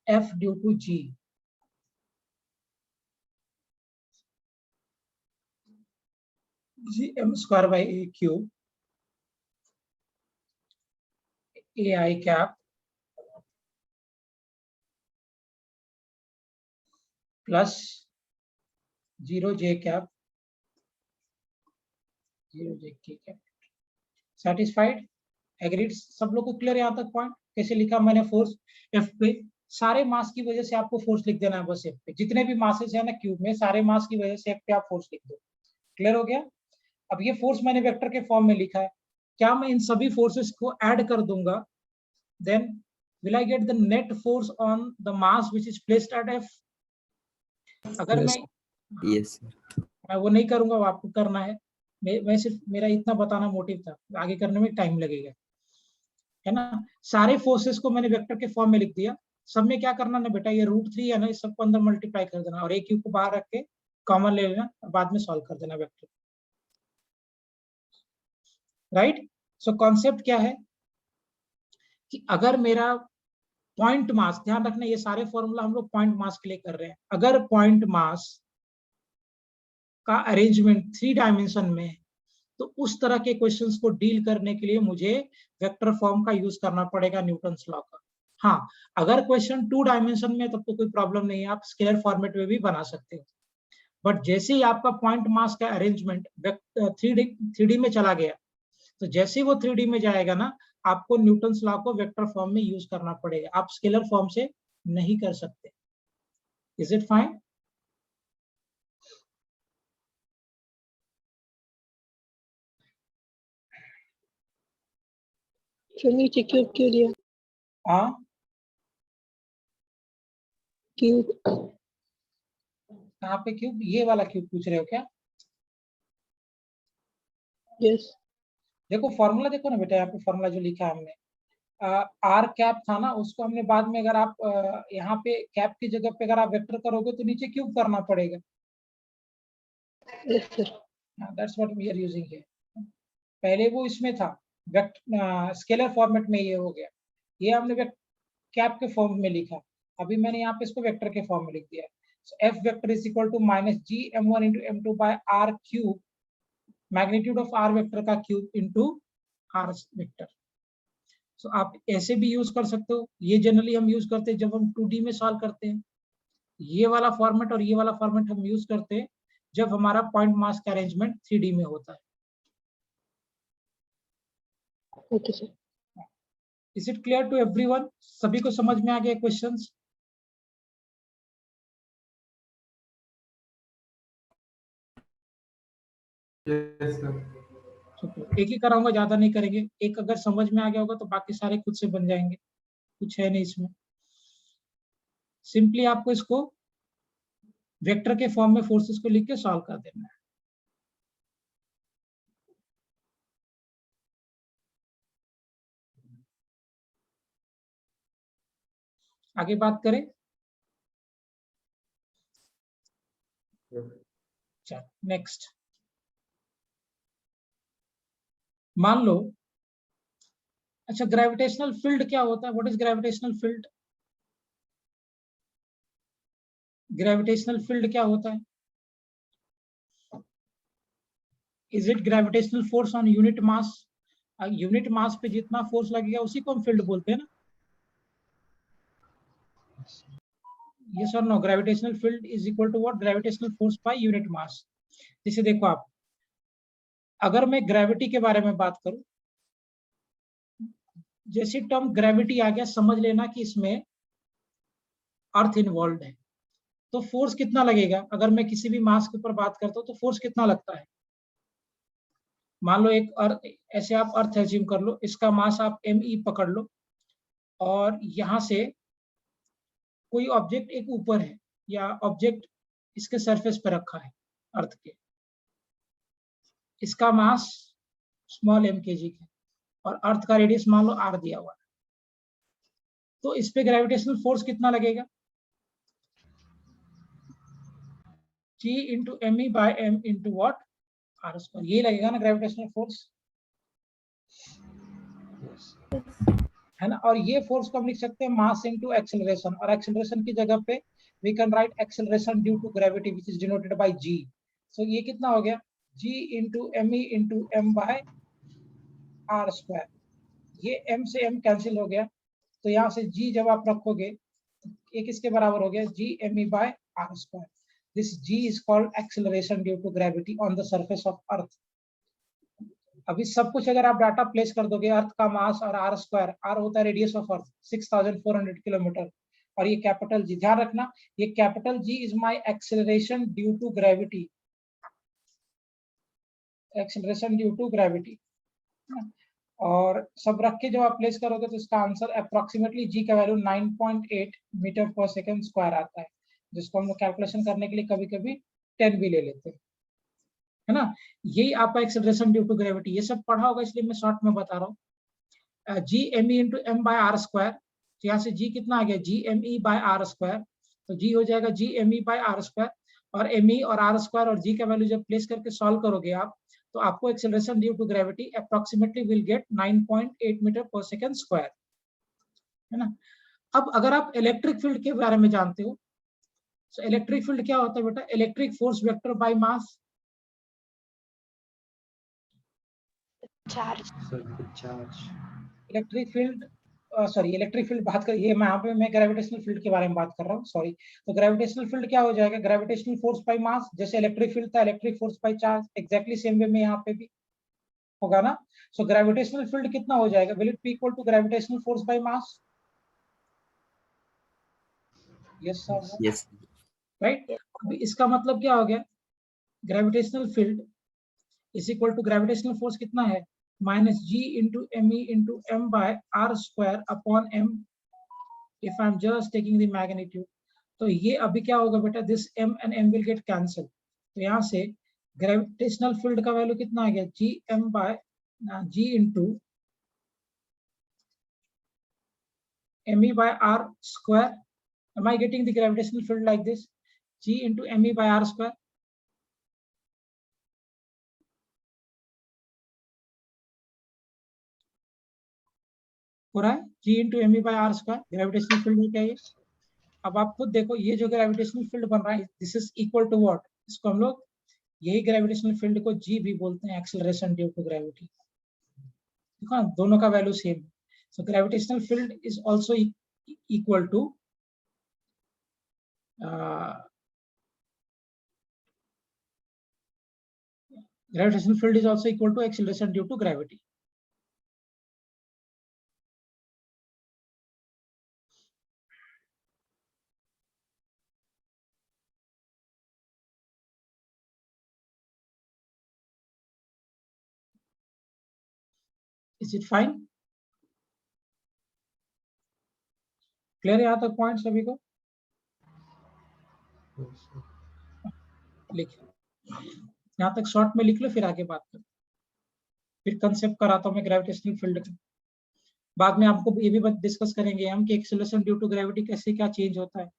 F due to G, GM square by a cube ai cap plus 0j cap 0j k cap. Satisfied, agreed, सब लोग को क्लियर यहाँ तक पॉइंट। कैसे लिखा मैंने फोर्स F पे, सारे मास की वजह से आपको फोर्स लिख देना है बस F पे, जितने भी मासेस है ना क्यूब में, सारे मास की वजह से F पे आप फोर्स लिख दो। क्लियर हो गया। अब ये फोर्स मैंने वेक्टर के फॉर्म में लिखा है, क्या मैं इन सभी फोर्सेस को ऐड कर दूंगा, then will I get the net force on the mass which is placed at F। अगर Yes. Yes, sir. मैं वो नहीं करूंगा, वो आपको करना है, मैं सिर्फ मेरा इतना बताना मोटिव था, आगे करने में टाइम लगेगा, है ना। सारे फोर्सेस को मैंने वेक्टर के फॉर्म में लिख दिया, सब में क्या करना ना बेटा, ये √3 है ना, इस सबको अंदर मल्टीप्लाई कर देना और एक क्यू को बाहर रख के कॉमन ले लेना और बाद में सॉल्व कर देना वेक्टर, राइट। सो कॉन्सेप्ट क्या है कि अगर मेरा पॉइंट मास, ध्यान रखना ये सारे फॉर्मूला हम लोग पॉइंट मास के लिए कर रहे हैं, अगर पॉइंट मास का अरेंजमेंट 3 डायमेंशन में है तो उस तरह के क्वेश्चंस को डील करने के लिए मुझे वेक्टर फॉर्म का यूज करना पड़ेगा, न्यूटन्स लॉ का। हाँ, अगर क्वेश्चन 2 डायमेंशन में तब तो कोई प्रॉब्लम नहीं है, आप स्केलर फॉर्मेट में भी बना सकते हो। बट जैसे ही आपका पॉइंट मास का अरेंजमेंट 3D में चला गया, तो जैसे वो 3D में जाएगा ना, आपको न्यूटन्स लॉ को वेक्टर फॉर्म में यूज करना पड़ेगा, आप स्केलर फॉर्म से नहीं कर सकते। Is it fine? फिर नीचे क्यूब क्यों दिया? हाँ, क्यूब कहाँ पे क्यूब? ये वाला क्यूब पूछ रहे हो क्या? यस देखो फॉर्मूला देखो ना बेटा, यहाँ पे फॉर्मूला जो लिखा है हमने, आर कैप था ना, उसको हमने बाद में, अगर आप यहाँ पे कैप की जगह पे अगर आप वेक्टर करोगे तो नीचे क्यूब करना पड़ेगा। Yes sir that's what we are using here. पहले वो इसमें था स्केलर फॉर्मेट में, ये हो गया, ये हमने कैप के फॉर्म में लिखा, अभी मैंने यहाँ पे इसको वेक्टर के फॉर्म में लिख दिया। F vector is equal to minus GM1 into M2 by R cube, magnitude of R vector का cube into R vector. So आप ऐसे भी यूज कर सकते हो, ये जनरली हम यूज करते हैं जब हम 2D में सॉल्व करते हैं। ये वाला फॉर्मेट और ये वाला फॉर्मेट हम यूज करते हैं जब हमारा पॉइंट मास का अरेंजमेंट 3D में होता है। Okay sir. Is it clear to everyone? सभी को समझ में आ गया क्वेश्चंस? Yes, sir. एक ही कराऊंगा, ज्यादा नहीं करेंगे। एक अगर समझ में आ गया होगा तो बाकी सारे खुद से बन जाएंगे, कुछ है नहीं इसमें। सिंपली आपको इसको वेक्टर के फॉर्म में फोर्सेस को लिख के सॉल्व कर देना है। आगे बात करें। चल नेक्स्ट। मान लो, अच्छा ग्रेविटेशनल फील्ड क्या होता है? What is gravitational field? Gravitational field क्या होता है? Is it gravitational force on unit mass? Unit mass पे जितना फोर्स लगेगा उसी को हम फील्ड बोलते हैं ना। यस और no? Gravitational field is equal to what? Gravitational force by unit mass. जैसे देखो आप, अगर मैं ग्रेविटी के बारे में बात करूं, जैसे टर्म ग्रेविटी आ गया, समझ लेना कि इसमें अर्थ इन्वॉल्व है। तो फोर्स कितना लगेगा? अगर मैं किसी भी मास के ऊपर बात करता हूं तो फोर्स कितना लगता है? मान लो एक अर्थ, ऐसे आप अर्थ एज्यूम कर लो, इसका मास आप me पकड़ लो, और यहां से कोई ऑब्जेक्ट एक ऊपर है या ऑब्जेक्ट इसके सरफेस पर रखा है अर्थ के, इसका मास स्मॉल m kg है और अर्थ का रेडियस मान लो r दिया हुआ है। तो इस पे ग्रेविटेशनल फोर्स कितना लगेगा? G into me by m into what? r square. ये लगेगा ना ग्रेविटेशनल फोर्स, है ना। और ये फोर्स को हम लिख सकते हैं मास इनटू एक्सेलरेशन, और एक्सेलरेशन की जगह पे we can write acceleration due to gravity which is denoted by g। So ये कितना हो गया? g into me into m by r square. ये m से m कैंसिल हो गया, तो यहाँ से g जब आप रखोगे ये किसके बराबर हो गया? g me by r square. This g is called acceleration due to gravity on the surface of earth. अभी सब कुछ अगर आप डाटा प्लेस कर दोगे, अर्थ का मास और आर स्क्वायर, आर होता है रेडियस ऑफ अर्थ 6400 किलोमीटर, और ये कैपिटल जी, ध्यान रखना ये capital G is my acceleration due to gravity, acceleration due to gravity. और सब रख के जब आप प्लेस करोगे तो इसका आंसर अप्रोक्सीमेटली जी का वैल्यू 9.8 मीटर पर सेकेंड स्क्वायर आता है, जिसको हम लोग कैलकुलेशन करने के लिए कभी कभी 10 भी ले लेते हैं, है ना। यही आपका एक्सेलरेशन ड्यू टू ग्रेविटी। ये सब पढ़ा होगा इसलिए मैं शॉर्ट में बता रहा हूँ। G M E into M by R square, तो यहाँ से जी कितना आ गया? G M E by R square, तो जी हो जाएगा G M E by R square, और एम ई और आर स्क्वायर और जी का वैल्यू जब प्लेस करके सॉल्व करोगे आप, तो आपको acceleration due to gravity approximately will get 9.8 metre पर सेकेंड स्क्वायर, है ना। अब अगर आप इलेक्ट्रिक फील्ड के बारे में जानते हो, तो इलेक्ट्रिक फील्ड क्या होता है बेटा? Electric force vector by mass. Charge. Electric field, sorry electric field बात कर, ये यहाँ पे मैं ग्रेविटेशनल फील्ड के बारे में बात कर रहा हूँ, सॉरी। तो ग्रेविटेशनल फील्ड क्या हो जाएगा? ग्रेविटेशनल फोर्स बाय मास। जैसे इलेक्ट्रिक फील्ड था electric force by charge, exactly same way में यहाँ पे भी होगा ना। सो ग्रेविटेशनल फील्ड कितना हो जाएगा? Will it be equal to gravitational force by mass? Yes sir, Yes. Right. अभी इसका मतलब क्या हो गया? Gravitational field is equal to gravitational force कितना है? Minus G into M E into M by R square upon M, if I am just taking the magnitude. तो ये अभी क्या होगा बेटा? This M and M will get cancel, तो यहाँ से ग्रेविटेशनल फील्ड का वैल्यू कितना आ गया? G M by G into M E by R square. Am I getting the gravitational field like this? G into M E by R square हो रहा है, G into M E by R square gravitational field है क्या ये? अब आप खुद देखो, ये जो ग्रेविटेशनल फील्ड बन रहा है, this is equal to what? इसको हम लोग, यही ग्रेविटेशनल फील्ड को जी भी बोलते हैं, एक्सेलरेशन ड्यू टू ग्रेविटी। देखो ना, दोनों का वैल्यू सेम है। So gravitational field is also equal to gravitational field is also equal to acceleration due to gravity. Is it fine? Clear है यहाँ तक पॉइंट सभी को? लिखिए, यहाँ तक शॉर्ट में लिख लो, फिर आगे बात करो। फिर कंसेप्ट कराता हूँ मैं ग्रेविटेशनल फील्ड का। बाद में आपको ये भी डिस्कस करेंगे हम कि एक्सेलरेशन ड्यू टू ग्रेविटी कैसे क्या चेंज होता है।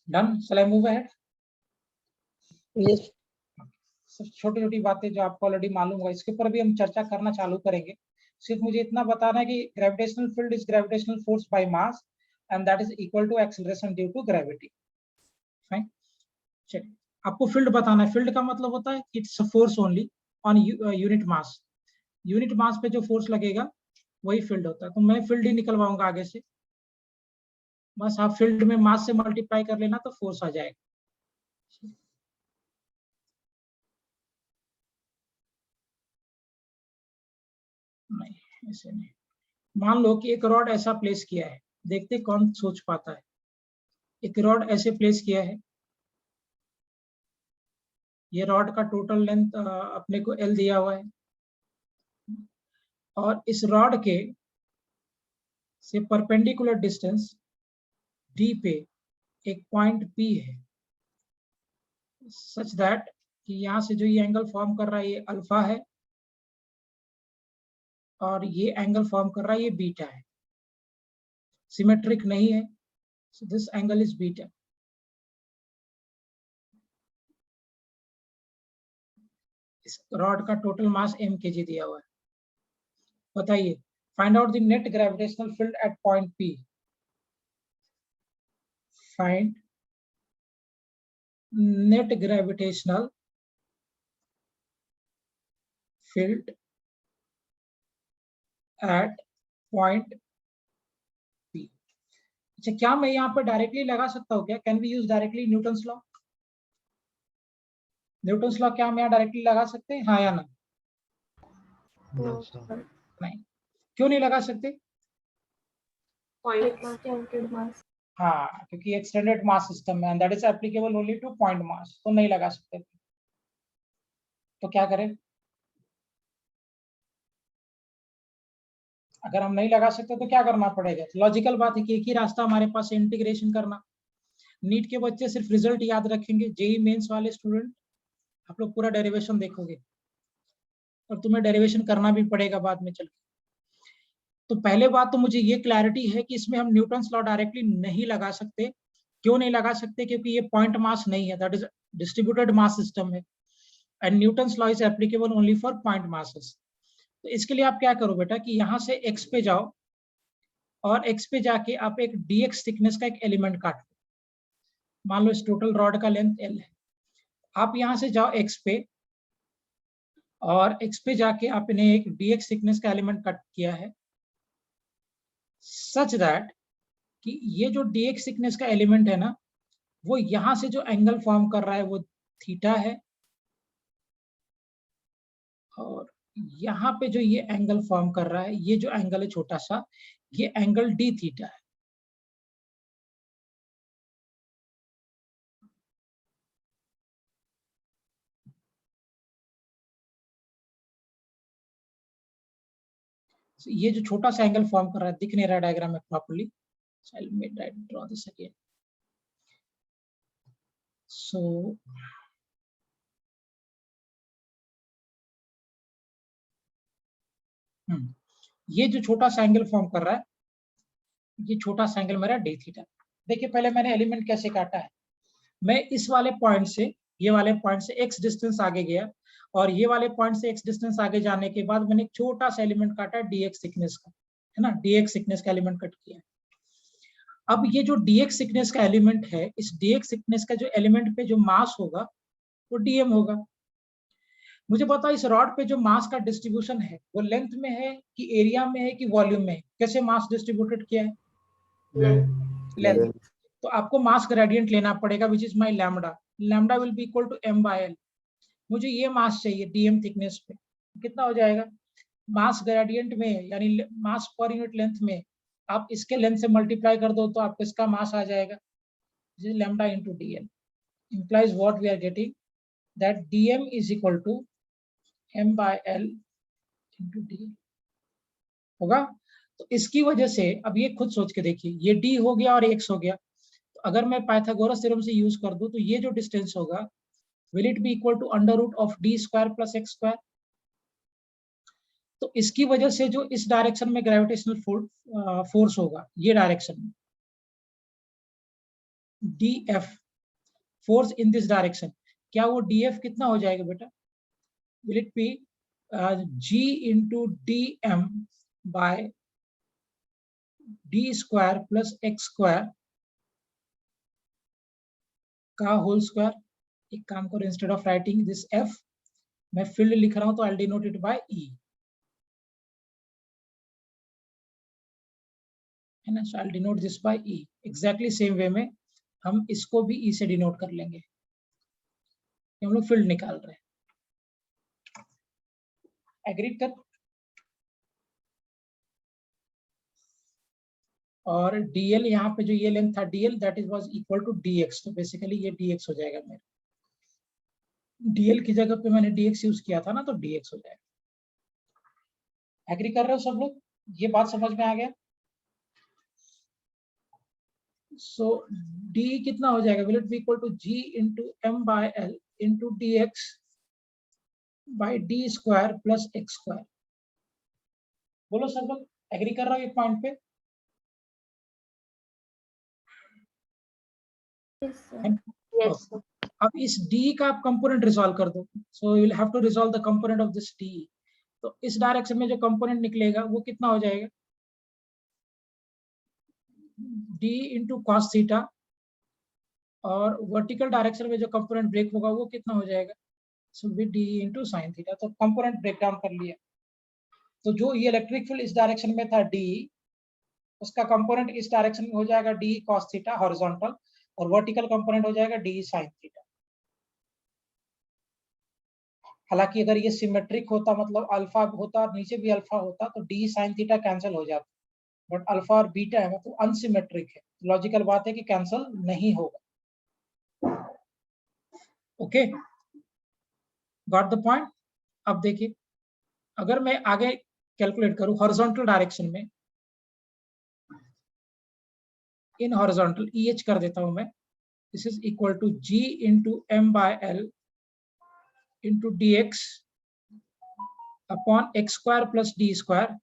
Done, shall I move ahead? Yes. सब छोटी छोटी बातें जो आपको ऑलरेडी मालूम होगा, इसके ऊपर भी हम चर्चा करना चालू करेंगे। सिर्फ मुझे इतना बताना है कि gravitational field is gravitational force by mass and that is equal to acceleration due to gravity. Fine, चलिए आपको फील्ड बताना है। फील्ड का मतलब होता है it's a force only on unit mass. Unit mass पे जो फोर्स लगेगा वही फील्ड होता है। तो मैं फील्ड ही निकलवाऊंगा आगे से, बस आप फील्ड में मास से मल्टीप्लाई कर लेना तो फोर्स आ जाएगा। नहीं, ऐसे नहीं। मान लो कि एक रॉड ऐसा प्लेस किया है, देखते कौन सोच पाता है। एक रॉड ऐसे प्लेस किया है, ये रॉड का टोटल लेंथ अपने को L दिया हुआ है, और इस रॉड के से परपेंडिकुलर डिस्टेंस D पे एक पॉइंट P है, सच दैट कि यहाँ से जो ये एंगल फॉर्म कर रहा है ये अल्फा है, और ये एंगल फॉर्म कर रहा है ये बीटा है। सिमेट्रिक नहीं है, so this angle is beta. इस रॉड का टोटल मास m kg दिया हुआ है। बताइए, find out the net gravitational field eight point P। Find net gravitational field eight point P। अच्छा, क्या मैं यहाँ पर डायरेक्टली लगा सकता हूँ क्या? Can we use directly Newton's law? Newton's law क्या हम यहाँ डायरेक्टली लगा सकते हैं, हाँ या ना? नहीं, क्यों नहीं लगा सकते? हाँ, क्योंकि एक्सटेंडेड मास सिस्टम है, that is applicable only two point mass, तो नहीं लगा सकते। तो क्या करें? अगर हम नहीं लगा सकते तो क्या करना पड़ेगा? लॉजिकल बात है कि एक ही रास्ता हमारे पास है, इंटीग्रेशन करना। नीट के बच्चे सिर्फ रिजल्ट याद रखेंगे, जेई मेंस वाले स्टूडेंट आप लोग पूरा डेरिवेशन देखोगे, और तुम्हें डेरिवेशन करना भी पड़ेगा बाद में चल के। तो पहले बात तो मुझे ये क्लैरिटी है कि इसमें हम न्यूटन्स लॉ डायरेक्टली नहीं लगा सकते। क्यों नहीं लगा सकते? क्योंकि ये पॉइंट मास नहीं है, that is distributed mass system है, and Newton's law is applicable only for point masses. तो इसके लिए आप क्या करो बेटा कि यहाँ से x पे जाओ, और x पे जाके आप एक dx थिकनेस का एक एलिमेंट काट लो। मान लो इस टोटल रॉड का लेंथ L है, आप यहाँ से जाओ x पे, और x पे जाके आपने एक dx थिकनेस का एलिमेंट कट किया है, सच दैट कि ये जो dx थिकनेस का एलिमेंट है ना, वो यहाँ से जो एंगल फॉर्म कर रहा है वो थीटा है, और यहाँ पे जो ये एंगल फॉर्म कर रहा है, ये जो एंगल है छोटा सा, ये एंगल डी थीटा है। So, ये जो छोटा सा एंगल फॉर्म कर रहा है, दिख नहीं रहा डायग्राम में properly, so I'll draw this again. So ये जो छोटा सा एंगल फॉर्म कर रहा है, ये छोटा सा एंगल मेरा डी थीटा। देखिए पहले मैंने एलिमेंट कैसे काटा है, मैं इस वाले पॉइंट से, ये वाले पॉइंट से x डिस्टेंस आगे गया, और ये वाले पॉइंट से x डिस्टेंस आगे जाने के बाद मैंने एक छोटा सा एलिमेंट काटा dx थिकनेस का, है ना, dx थिकनेस का एलिमेंट कट किया। अब ये जो dx थिकनेस का एलिमेंट है, इस dx थिकनेस का जो एलिमेंट पे जो मास होगा वो dm होगा। मुझे पता है इस रॉड पे जो मास का डिस्ट्रीब्यूशन है वो लेंथ में है कि एरिया में है कि वॉल्यूम में है, कैसे मास डिस्ट्रीब्यूटेड किया है, लेंथ। तो आपको मास ग्रेडियंट लेना पड़ेगा which is my lambda, lambda will be equal to m by l। मुझे ये मास चाहिए dm थिकनेस पे, कितना हो जाएगा, मास ग्रेडियंट में यानी मास पर यूनिट लेंथ में आप इसके लेंथ से मल्टीप्लाई कर दो तो आपको इसका मास आ जाएगा, lambda into dl implies what we are getting, that dm is equal to m by l into dl होगा। तो इसकी वजह से अब ये खुद सोच के देखिए, ये d हो गया और x हो गया, तो अगर मैं पाइथागोरस थ्योरम से यूज कर दूं तो ये जो डिस्टेंस होगा will it be equal to under root of d square plus x square। तो इसकी वजह से जो इस डायरेक्शन में ग्रेविटेशनल फोर्स होगा, ये डायरेक्शन में df force in this direction, क्या वो df कितना हो जाएगा बेटा, will it be g into dm by d square plus x square का होल स्क्वायर। एक काम करो, instead of writing this f मैं फील्ड लिख रहा हूं तो I'll denote it by e, है ना, so I'll denote this by e। Exactly same way में हम इसको भी e से डिनोट कर लेंगे, हम लोग फील्ड निकाल रहे हैं। एग्री कर, और dl यहाँ पे जो ये लेंथ था dl that is was equal to dx, तो बेसिकली ये dx हो जाएगा मेरा, dl की जगह पे मैंने dx यूज किया था ना, तो dx हो जाएगा। एग्री कर रहे हो सब लोग, ये बात समझ में आ गया। सो d कितना हो जाएगा, will it be equal to g into m by l into dx by d square plus x square. बोलो सब लोग, एग्री कर रहा हो एक पॉइंट पे। Yes, sir. अब इस d का आप कंपोनेंट रिजॉल्व कर दो, so you will have to resolve the component of this d। तो इस डायरेक्शन में जो कंपोनेंट निकलेगा वो कितना हो जाएगा, d इंटू कॉस थीटा, और वर्टिकल डायरेक्शन में जो कंपोनेंट ब्रेक होगा वो कितना हो जाएगा, so be d into sine theta. तो कंपोनेंट ब्रेक डाउन कर लिया, तो जो ये इलेक्ट्रिक फील्ड इस डायरेक्शन में था d, उसका कंपोनेंट इस डायरेक्शन में हो जाएगा d cos थीटा हॉरिजॉन्टल, और वर्टिकल कंपोनेंट हो जाएगा d sin थीटा। हालांकि अगर ये सिमेट्रिक होता, मतलब अल्फा होता और नीचे भी अल्फा होता, तो d sin थीटा कैंसिल हो जाता, बट अल्फा और बीटा है मतलब अनसिमेट्रिक है, लॉजिकल बात है कि कैंसिल नहीं होगा। Okay, got the point. अब देखिए, अगर मैं आगे कैलकुलेट करूं हॉरिजॉन्टल डायरेक्शन में, इन हॉरिजॉन्टल EH कर देता हूं मैं, this is equal to g into m by l into dx upon x square plus d square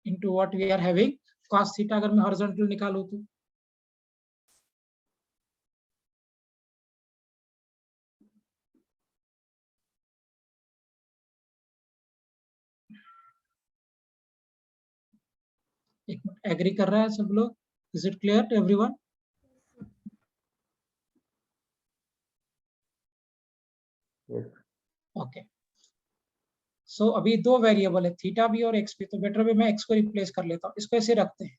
into what we are having cos theta. अगर मैं हॉरिजॉन्टल निकालूं तो एक मिनट, एग्री कर रहा है सब लोग, is it clear to everyone. Okay, so अभी दो वेरिएबल है, थीटा भी और एक्स भी, तो बेटर भी मैं एक्स को रिप्लेस कर लेता हूँ, इसको ऐसे रखते हैं।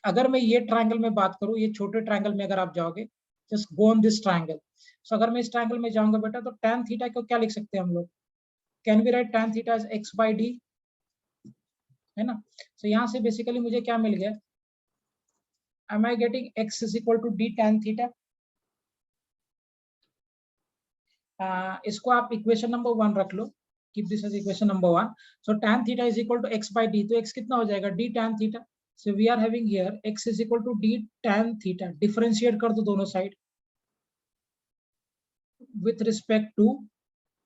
अगर मैं ये ट्रायंगल में बात करूँ, ये छोटे ट्रायंगल में अगर आप जाओगे, just go on this triangle, so अगर मैं इस ट्रायंगल में जाऊंगा बेटा, तो tan थीटा को क्या लिख सकते हैं हम लोग, can be right tan theta is x by d, है ना। तो यहाँ से बेसिकली मुझे क्या मिल गया, am I getting x is equal to d tan theta? इसको आप इक्वेशन नंबर 1 रख लो, keep this as equation number 1. So tan theta is equal to x by d, तो x कितना हो जाएगा, d tan theta. So we are having here x is equal to d tan theta. Differentiate कर दो दोनों side with respect to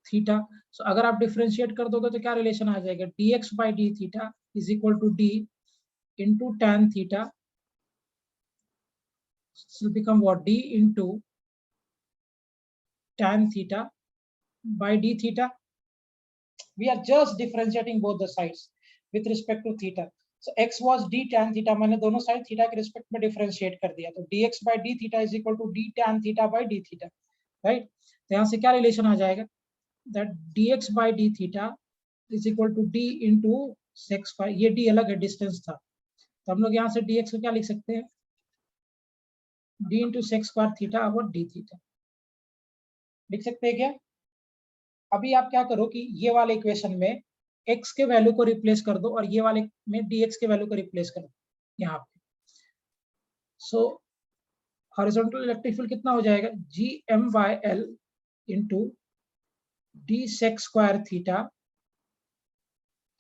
theta. So अगर आप डिफरेंशिएट कर दोगे तो क्या रिलेशन आ जाएगा, dx by d theta is equal to d into tan theta. So become what, d into tan theta by d theta. We are just differentiating both the sides with respect to theta. So x was d tan theta, मैंने दोनों साइड थीटा के रिस्पेक्ट में डिफरेंशिएट कर दिया, तो dx by d theta is equal to d tan theta by d theta, right. तो यहाँ से क्या रिलेशन आ जाएगा, that dx by d theta is equal to d into sec square. ये d अलग है, डिस्टेंस था, तो हम लोग यहाँ से dx को क्या लिख सकते हैं, d into sec square theta over d theta लिख सकते हैं क्या. अभी आप क्या करो कि ये वाले इक्वेशन में x के वैल्यू को रिप्लेस कर दो और ये वाले में dx के वैल्यू को रिप्लेस कर दो यहाँ पे. सो हॉरिजॉन्टल इलेक्ट्रिक फील्ड कितना हो जाएगा, gm by l into d sec square theta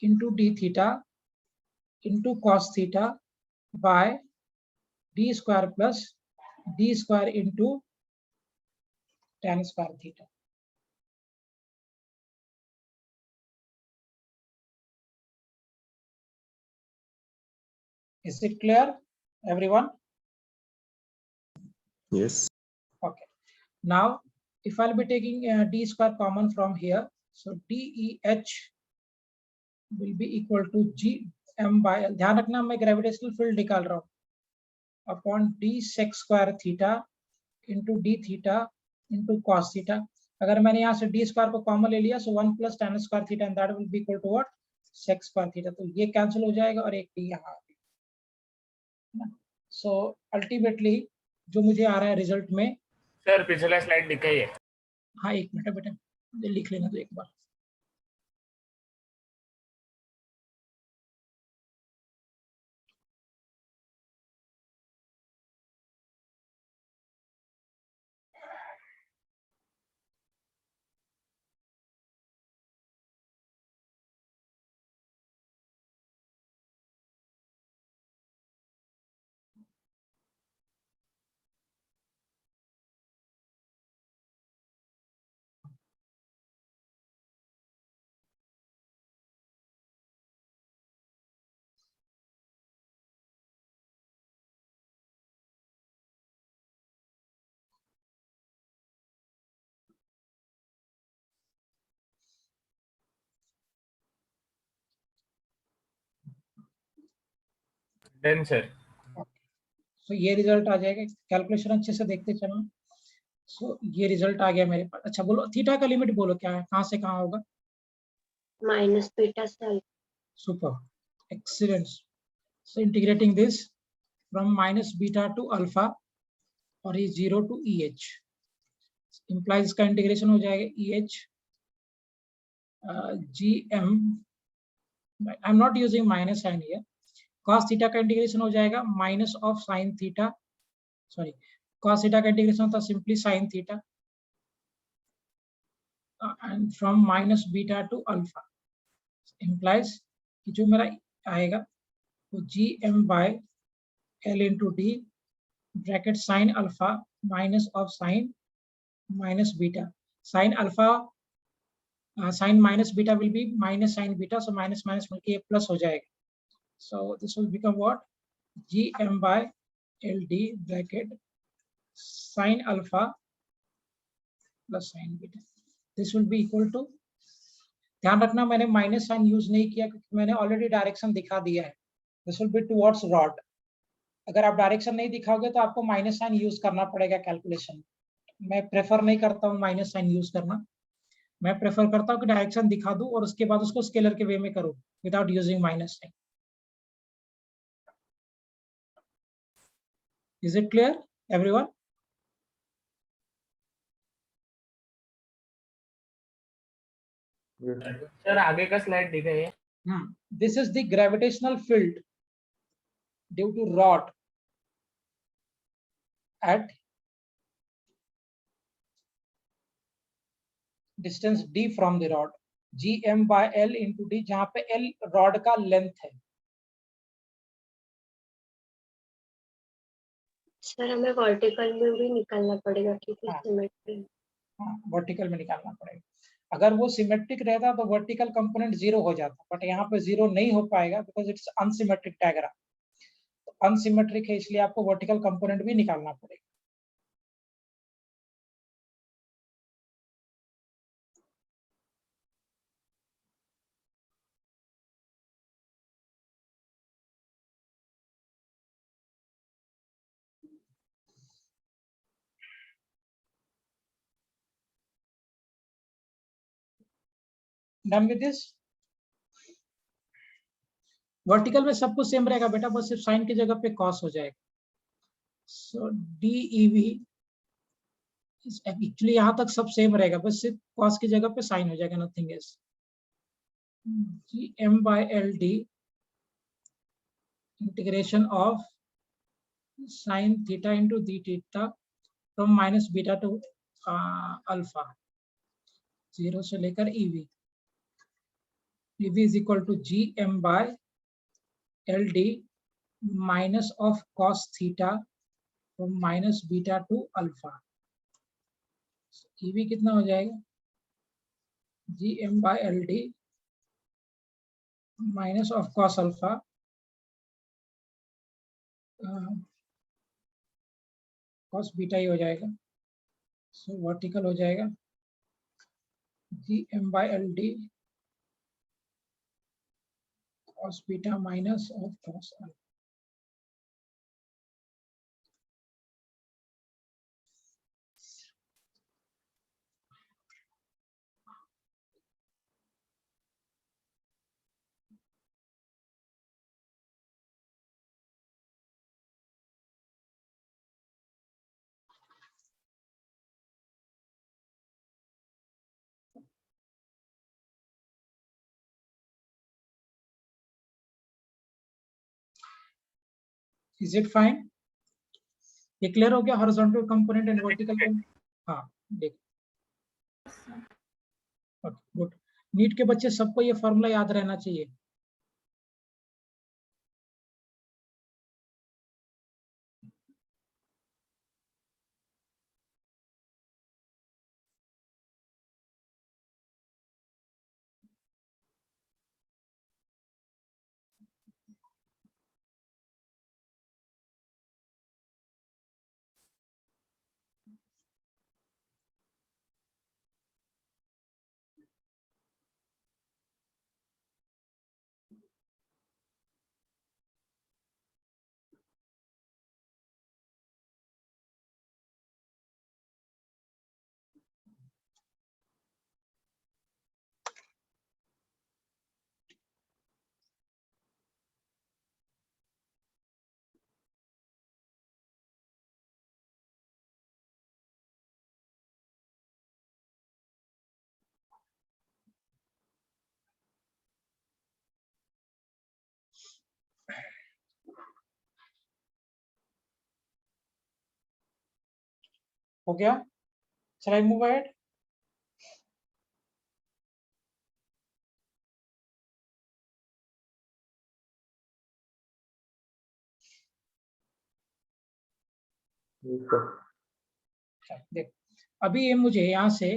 into d theta into cos theta by d square plus d square into tan square theta. Is it clear, everyone? Yes. Okay. Now, if I'll be taking d square common from here, so dEh will be equal to gm by l. ध्यान रखना मैं ग्रेविटेशनल फील्ड निकाल रहा हूँ, upon d sec square theta into d theta into cos theta. अगर मैंने यहाँ से d स्क्वायर को कॉमन ले लिया, so 1 plus tan square theta and that will be equal to what, sec square theta. तो ये कैंसिल हो जाएगा और एक d यहाँ. सो अल्टीमेटली जो मुझे आ रहा है रिजल्ट में, सर पिछला स्लाइड दिखाइए. हाँ एक मिनट बेटा, लिख लेना तो एक बार. Done sir. सो ये रिजल्ट आ जाएगा, कैलकुलेशन अच्छे से देखते चलो. सो ये रिजल्ट आ गया मेरे पास. अच्छा बोलो थीटा का लिमिट बोलो क्या है, कहाँ से कहाँ होगा, minus beta cell. Super, excellent. So integrating this from minus beta to alpha और ये 0 टू EH इंप्लाइज का इंटीग्रेशन हो जाएगा EH GM. I am not using minus sign here. cos theta का इंटीग्रेशन हो जाएगा minus of sine theta, sorry cos theta का इंटीग्रेशन होता है simply sine theta and from minus beta to alpha implies कि जो मेरा आएगा वो GM by L into D bracket sine alpha minus of sign minus beta. Sine alpha sign minus beta will B minus sign beta, so minus minus मिलके प्लस हो जाएगा. So this will become what, GM by LD bracket sin alpha plus sin beta. This will be equal to, ध्यान रखना मैंने माइनस साइन यूज नहीं किया क्योंकि मैंने ऑलरेडी डायरेक्शन दिखा दिया है. This will be towards rod. अगर आप डायरेक्शन नहीं दिखाओगे तो आपको माइनस साइन यूज करना पड़ेगा कैलकुलेशन. मैं प्रेफर नहीं करता हूँ माइनस साइन यूज करना. मैं प्रेफर करता हूँ कि डायरेक्शन दिखा दूं और उसके बाद उसको स्केलर के वे में करो without using minus sign. Is it clear, everyone? Sir आगे का स्लाइड दिखाइए. This is the gravitational field due to rod at distance d from the rod, gm by l into d, जहां पे l rod का लेंथ है. सर हमें वर्टिकल में भी निकालना पड़ेगा क्योंकि हाँ। सिमेट्री. हाँ, वर्टिकल में निकालना पड़ेगा. अगर वो सिमेट्रिक रहता तो वर्टिकल कंपोनेंट 0 हो जाता, बट यहाँ पे 0 नहीं हो पाएगा बिकॉज इट्स अनसिमेट्रिक डायग्राम. तो अनसिमेट्रिक है इसलिए आपको वर्टिकल कंपोनेंट भी निकालना पड़ेगा. Done with this. वर्टिकल में सब कुछ सेम रहेगा बेटा, बस सिर्फ साइन की जगह पे कॉस हो जाएगा. सो DEV एक्चुअली यहाँ तक सब सेम रहेगा, बस सिर्फ कॉस की जगह पे साइन हो जाएगा, nothing else. GM by LD integration of sin theta into d theta from minus beta to alpha 0 से लेकर EV. EV is equal to GM by LD minus of cos theta from minus beta to alpha. EV कितना हो जाएगा? GM by LD minus of cos alpha cos beta ही हो जाएगा. सो वर्टिकल हो जाएगा GM by LD cos beta minus of cos alpha. Is it fine? ये क्लियर हो गया horizontal component and vertical component. हाँ देख. गुड. नीट के बच्चे सबको ये फॉर्मूला याद रहना चाहिए. हो गया. Shall I move ahead? देख अभी ये मुझे यहाँ से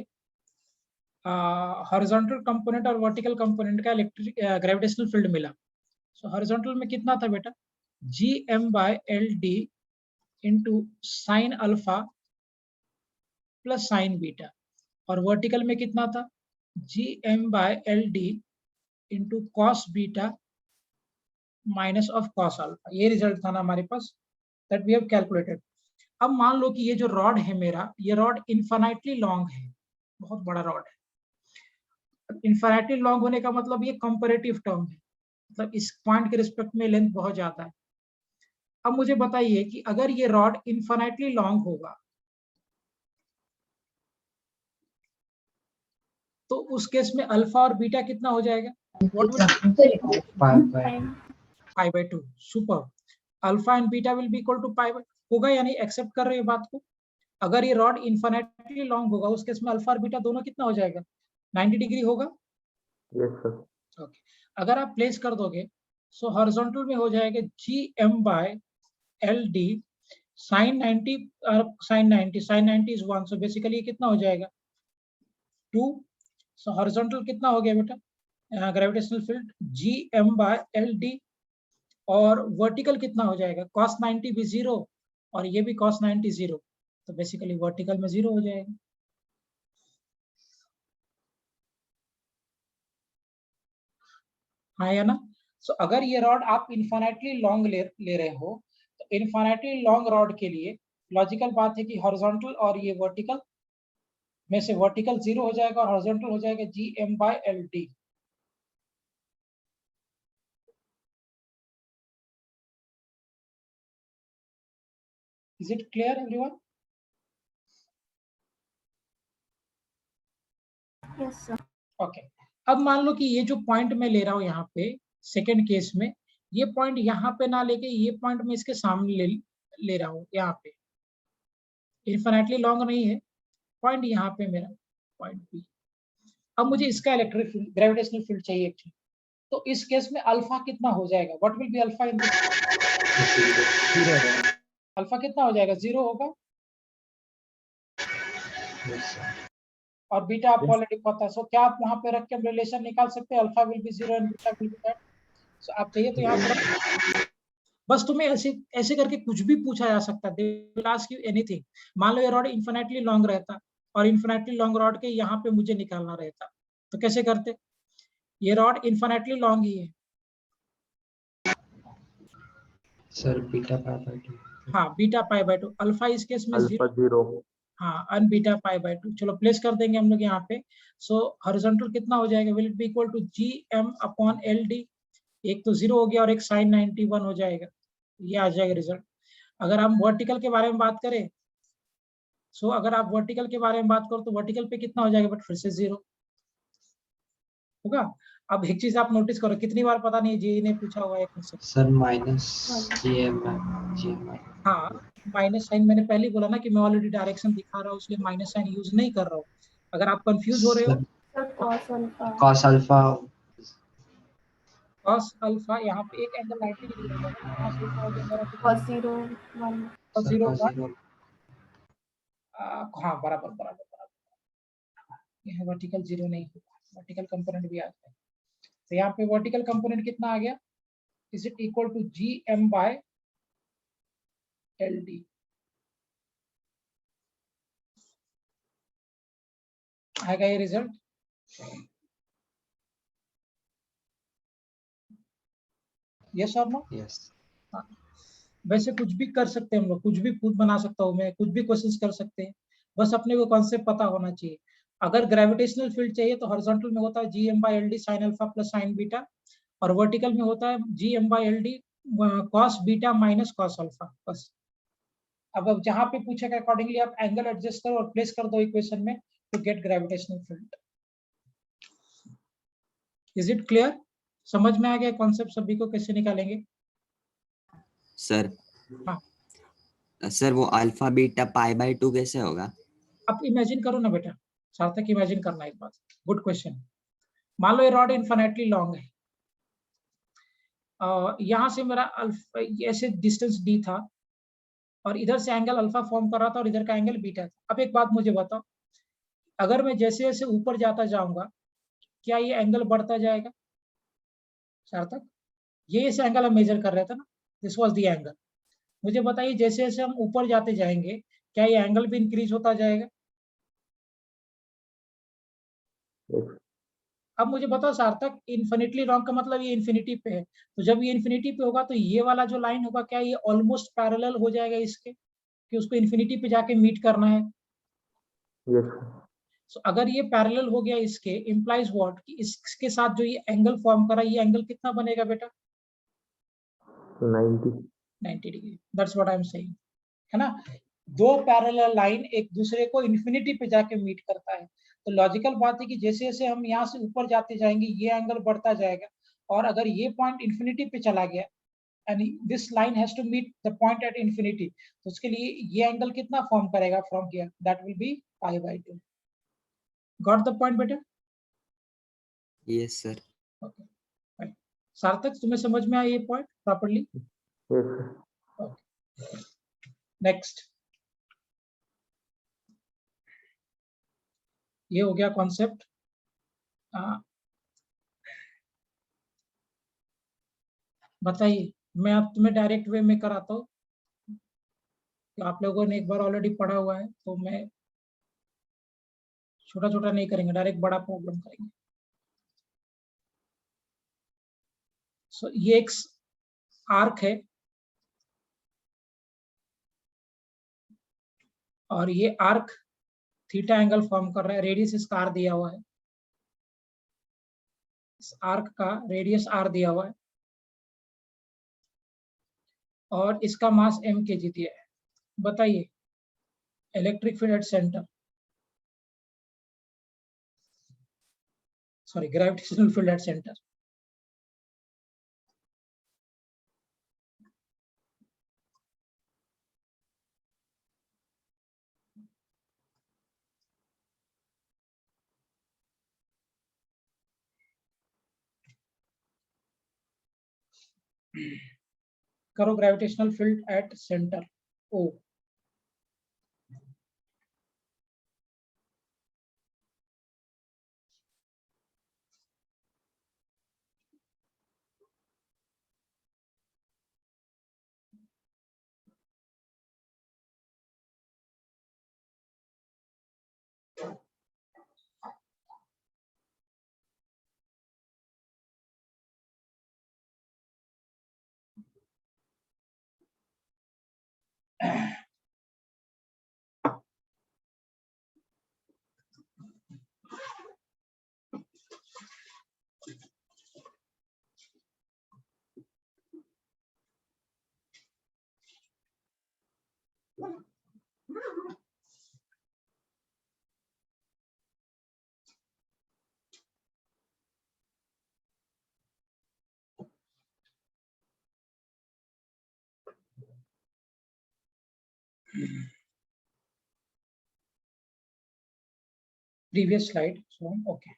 हॉरिजॉन्टल कंपोनेंट और वर्टिकल कंपोनेंट का इलेक्ट्रिक ग्रेविटेशनल फील्ड मिला. सो हॉरिजॉन्टल में कितना था बेटा? GM by LD into sine alpha plus sign beta. और वर्टिकल में कितना था? GM by LD into cos beta minus of cos alpha. ये रिजल्ट था ना हमारे पास, दैट वी हैव कैलकुलेटेड. अब मान लो कि ये जो रॉड है मेरा, ये रॉड इनफाइनाइटली लॉन्ग है, बहुत बड़ा रॉड है. इनफाइनाइटली लॉन्ग होने का मतलब ये कंपैरेटिव टर्म है, मतलब इस पॉइंट के रिस्पेक्ट में लेंथ बहुत ज्यादा है. अब मुझे बताइए कि अगर ये रॉड इनफाइनाइटली लॉन्ग होगा तो तो उस केस में अल्फा और बीटा कितना हो जाएगा? What will pi by 2. Super. Alpha and beta will be equal to pi होगा, यानी एक्सेप्ट कर रहे हैं बात को? अगर ये रॉड इन्फिनिटली लॉन्ग होगा उस केस में अल्फा और बीटा दोनों कितना हो जाएगा? 90 डिग्री होगा? Yes, sir. ओके. अगर आप प्लेस कर दोगे सो हॉरिजॉन्टल में हो जाएगा GM by LD sin 90 sin 90 is 1, so basically कितना हो जाएगा? 2. सो हॉरिजॉन्टल कितना हो गया बेटा? Gravitational field GM by LD, और वर्टिकल कितना हो जाएगा? cos 90 भी 0 और ये भी cos 90 0, तो बेसिकली वर्टिकल में 0 हो जाएगा. हाँ या ना? सो अगर ये रॉड आप इन्फिनिटली लॉन्ग ले रहे हो तो इन्फिनिटली लॉन्ग रॉड के लिए लॉजिकल बात है कि हॉरिजॉन्टल और ये वर्टिकल में से वर्टिकल 0 हो जाएगा और हॉरिजॉन्टल हो जाएगा GM by LD. Is it clear everyone? Yes, sir. Okay. अब मान लो कि ये जो पॉइंट मैं ले रहा हूँ यहाँ पे सेकेंड केस में, ये पॉइंट यहाँ पे ना लेके ये पॉइंट में इसके सामने ले रहा हूँ यहाँ पे. इन्फिनिटली लॉन्ग नहीं है पॉइंट, यहाँ पे मेरा पॉइंट बी. अब मुझे इसका इलेक्ट्रिक फील्ड ग्रेविटेशनल फील्ड चाहिए एक्चुअली. तो इस केस में अल्फा कितना हो जाएगा? What will be alpha in this? Alpha कितना हो जाएगा? 0 होगा. और बीटा आपको ऑलरेडी पता है. सो क्या आप वहां पे रख के रिलेशन निकाल सकते हैं? Alpha will be 0 and beta will be that. So आप चाहिए तो यहाँ पर बस तुम्हें ऐसे करके कुछ भी पूछा जा सकता है. They will ask you anything. मान लो ये रॉड इन्फिनिटली लॉन्ग रहता और इन्फिनिटली लॉन्ग रॉड के यहाँ पे मुझे निकालना रहता, तो कैसे करते? ये रॉड इन्फिनिटली लॉन्ग ही है. Sir beta pi by 2. हाँ, बीटा पाई बाय 2. अल्फा इस केस में Alpha 0. हाँ, अन बीटा पाई बाय 2. चलो प्लेस कर देंगे हम लोग यहाँ पे. सो हॉरिजॉन्टल कितना हो जाएगा? Will it be equal to GM upon LD. एक तो 0 हो गया और एक sin 91 हो जाएगा. ये आ जाएगा रिजल्ट. अगर हम वर्टिकल के बारे में बात करें, सो अगर आप वर्टिकल के बारे में बात करो तो वर्टिकल पे कितना हो जाएगा? बट फिर से 0 होगा. अब एक चीज आप नोटिस करो, कितनी बार पता नहीं जेई ने पूछा हुआ है क्वेश्चन. Sir minus GM. हाँ, माइनस साइन मैंने पहले ही बोला ना कि मैं ऑलरेडी डायरेक्शन दिखा रहा हूँ इसलिए माइनस साइन यूज नहीं कर रहा हूँ. अगर आप कंफ्यूज हो रहे हो, Sir, cos alpha. cos alpha. cos alpha यहाँ पे एक एंगल 90 डिग्री होगा. cos अल्फा हो गया मेरा Cos 0 1. cos 0 1. हाँ, बराबर बराबर बराबर. यह वर्टिकल 0 नहीं होगा, वर्टिकल कंपोनेंट भी आ जाएगा. तो यहाँ पे वर्टिकल कंपोनेंट कितना आ गया? Is it equal to GM by LD. आएगा ये रिजल्ट? यस और नो? यस. वैसे कुछ भी कर सकते हैं हम लोग, कुछ भी खुद बना सकता हूँ मैं, कुछ भी क्वेश्चंस कर सकते हैं. बस अपने को कॉन्सेप्ट पता होना चाहिए. अगर ग्रेविटेशनल फील्ड चाहिए तो हॉरिजॉन्टल में होता है GM by LD sin alpha plus sin beta, और वर्टिकल में होता है GM by LD cos beta minus cos alpha. बस. अब जहां पे पूछेगा अकॉर्डिंगली आप एंगल एडजस्ट करो और प्लेस कर दो इक्वेशन में to get gravitational field. Is it clear? समझ में आ गया कॉन्सेप्ट सभी को? कैसे निकालेंगे? सर. हाँ. सर वो अल्फा बीटा पाई बाय 2 कैसे होगा? आप इमेजिन करो ना बेटा, सार्थक इमेजिन करना एक बात. Good question. मान लो ये रॉड इन्फिनिटली लॉन्ग है. यहाँ से मेरा अल्फा ऐसे डिस्टेंस d था और इधर से एंगल अल्फा फॉर्म कर रहा था और इधर का एंगल बीटा था. अब एक बात मुझे बताओ, अगर मैं जैसे जैसे ऊपर जाता जाऊंगा क्या ये एंगल बढ़ता जाएगा? सार्थक, ये इस एंगल हम मेजर कर रहे थे ना, दिस वाज द एंगल. मुझे बताइए जैसे जैसे हम ऊपर जाते जाएंगे क्या ये एंगल भी इंक्रीज होता जाएगा? Yes. अब मुझे बताओ सार्थक, इन्फिनिटली लॉन्ग का मतलब ये इन्फिनिटी पे है, तो जब ये इन्फिनिटी पे होगा तो ये वाला जो लाइन होगा क्या ये ऑलमोस्ट पैरेलल हो जाएगा इसके, कि उसको इन्फिनिटी पे जाके मीट करना है? Yes. सो अगर ये पैरेलल हो गया इसके, इम्प्लाइज व्हाट कि इसके साथ जो ये एंगल फॉर्म करा, ये एंगल कितना बनेगा बेटा? 90 degree. That's what I am saying, है ना? दो पैरेलल लाइन एक दूसरे को इन्फिनिटी पे जाके मीट करता है, तो लॉजिकल बात है कि जैसे जैसे हम यहाँ से ऊपर जाते जाएंगे ये एंगल बढ़ता जाएगा, और अगर ये पॉइंट इंफिनिटी पे चला गया and this line has to meet the point at infinity, तो उसके लिए ये एंगल कितना फॉर्म करेगा from here, that will be π/2। Got the point बेटा? Yes sir. ओके, सार्थक तुम्हें समझ में आया ये point properly? yes sir. Next, ये हो गया कॉन्सेप्ट। बताइए, मैं अब तुम्हें डायरेक्ट वे में कराता हूँ, आप लोगों ने एक बार ऑलरेडी पढ़ा हुआ है, तो मैं छोटा छोटा नहीं करेंगे, डायरेक्ट बड़ा प्रॉब्लम करेंगे। सो ये एक आर्क है और ये आर्क थीटा एंगल फॉर्म कर रहा है, रेडियस इसका r दिया हुआ है, इस आर्क का रेडियस r दिया हुआ है और इसका मास m kg दिया है। बताइए, electric field at centre, sorry gravitational field at centre, करो gravitational field at centre O। Previous slide, so okay.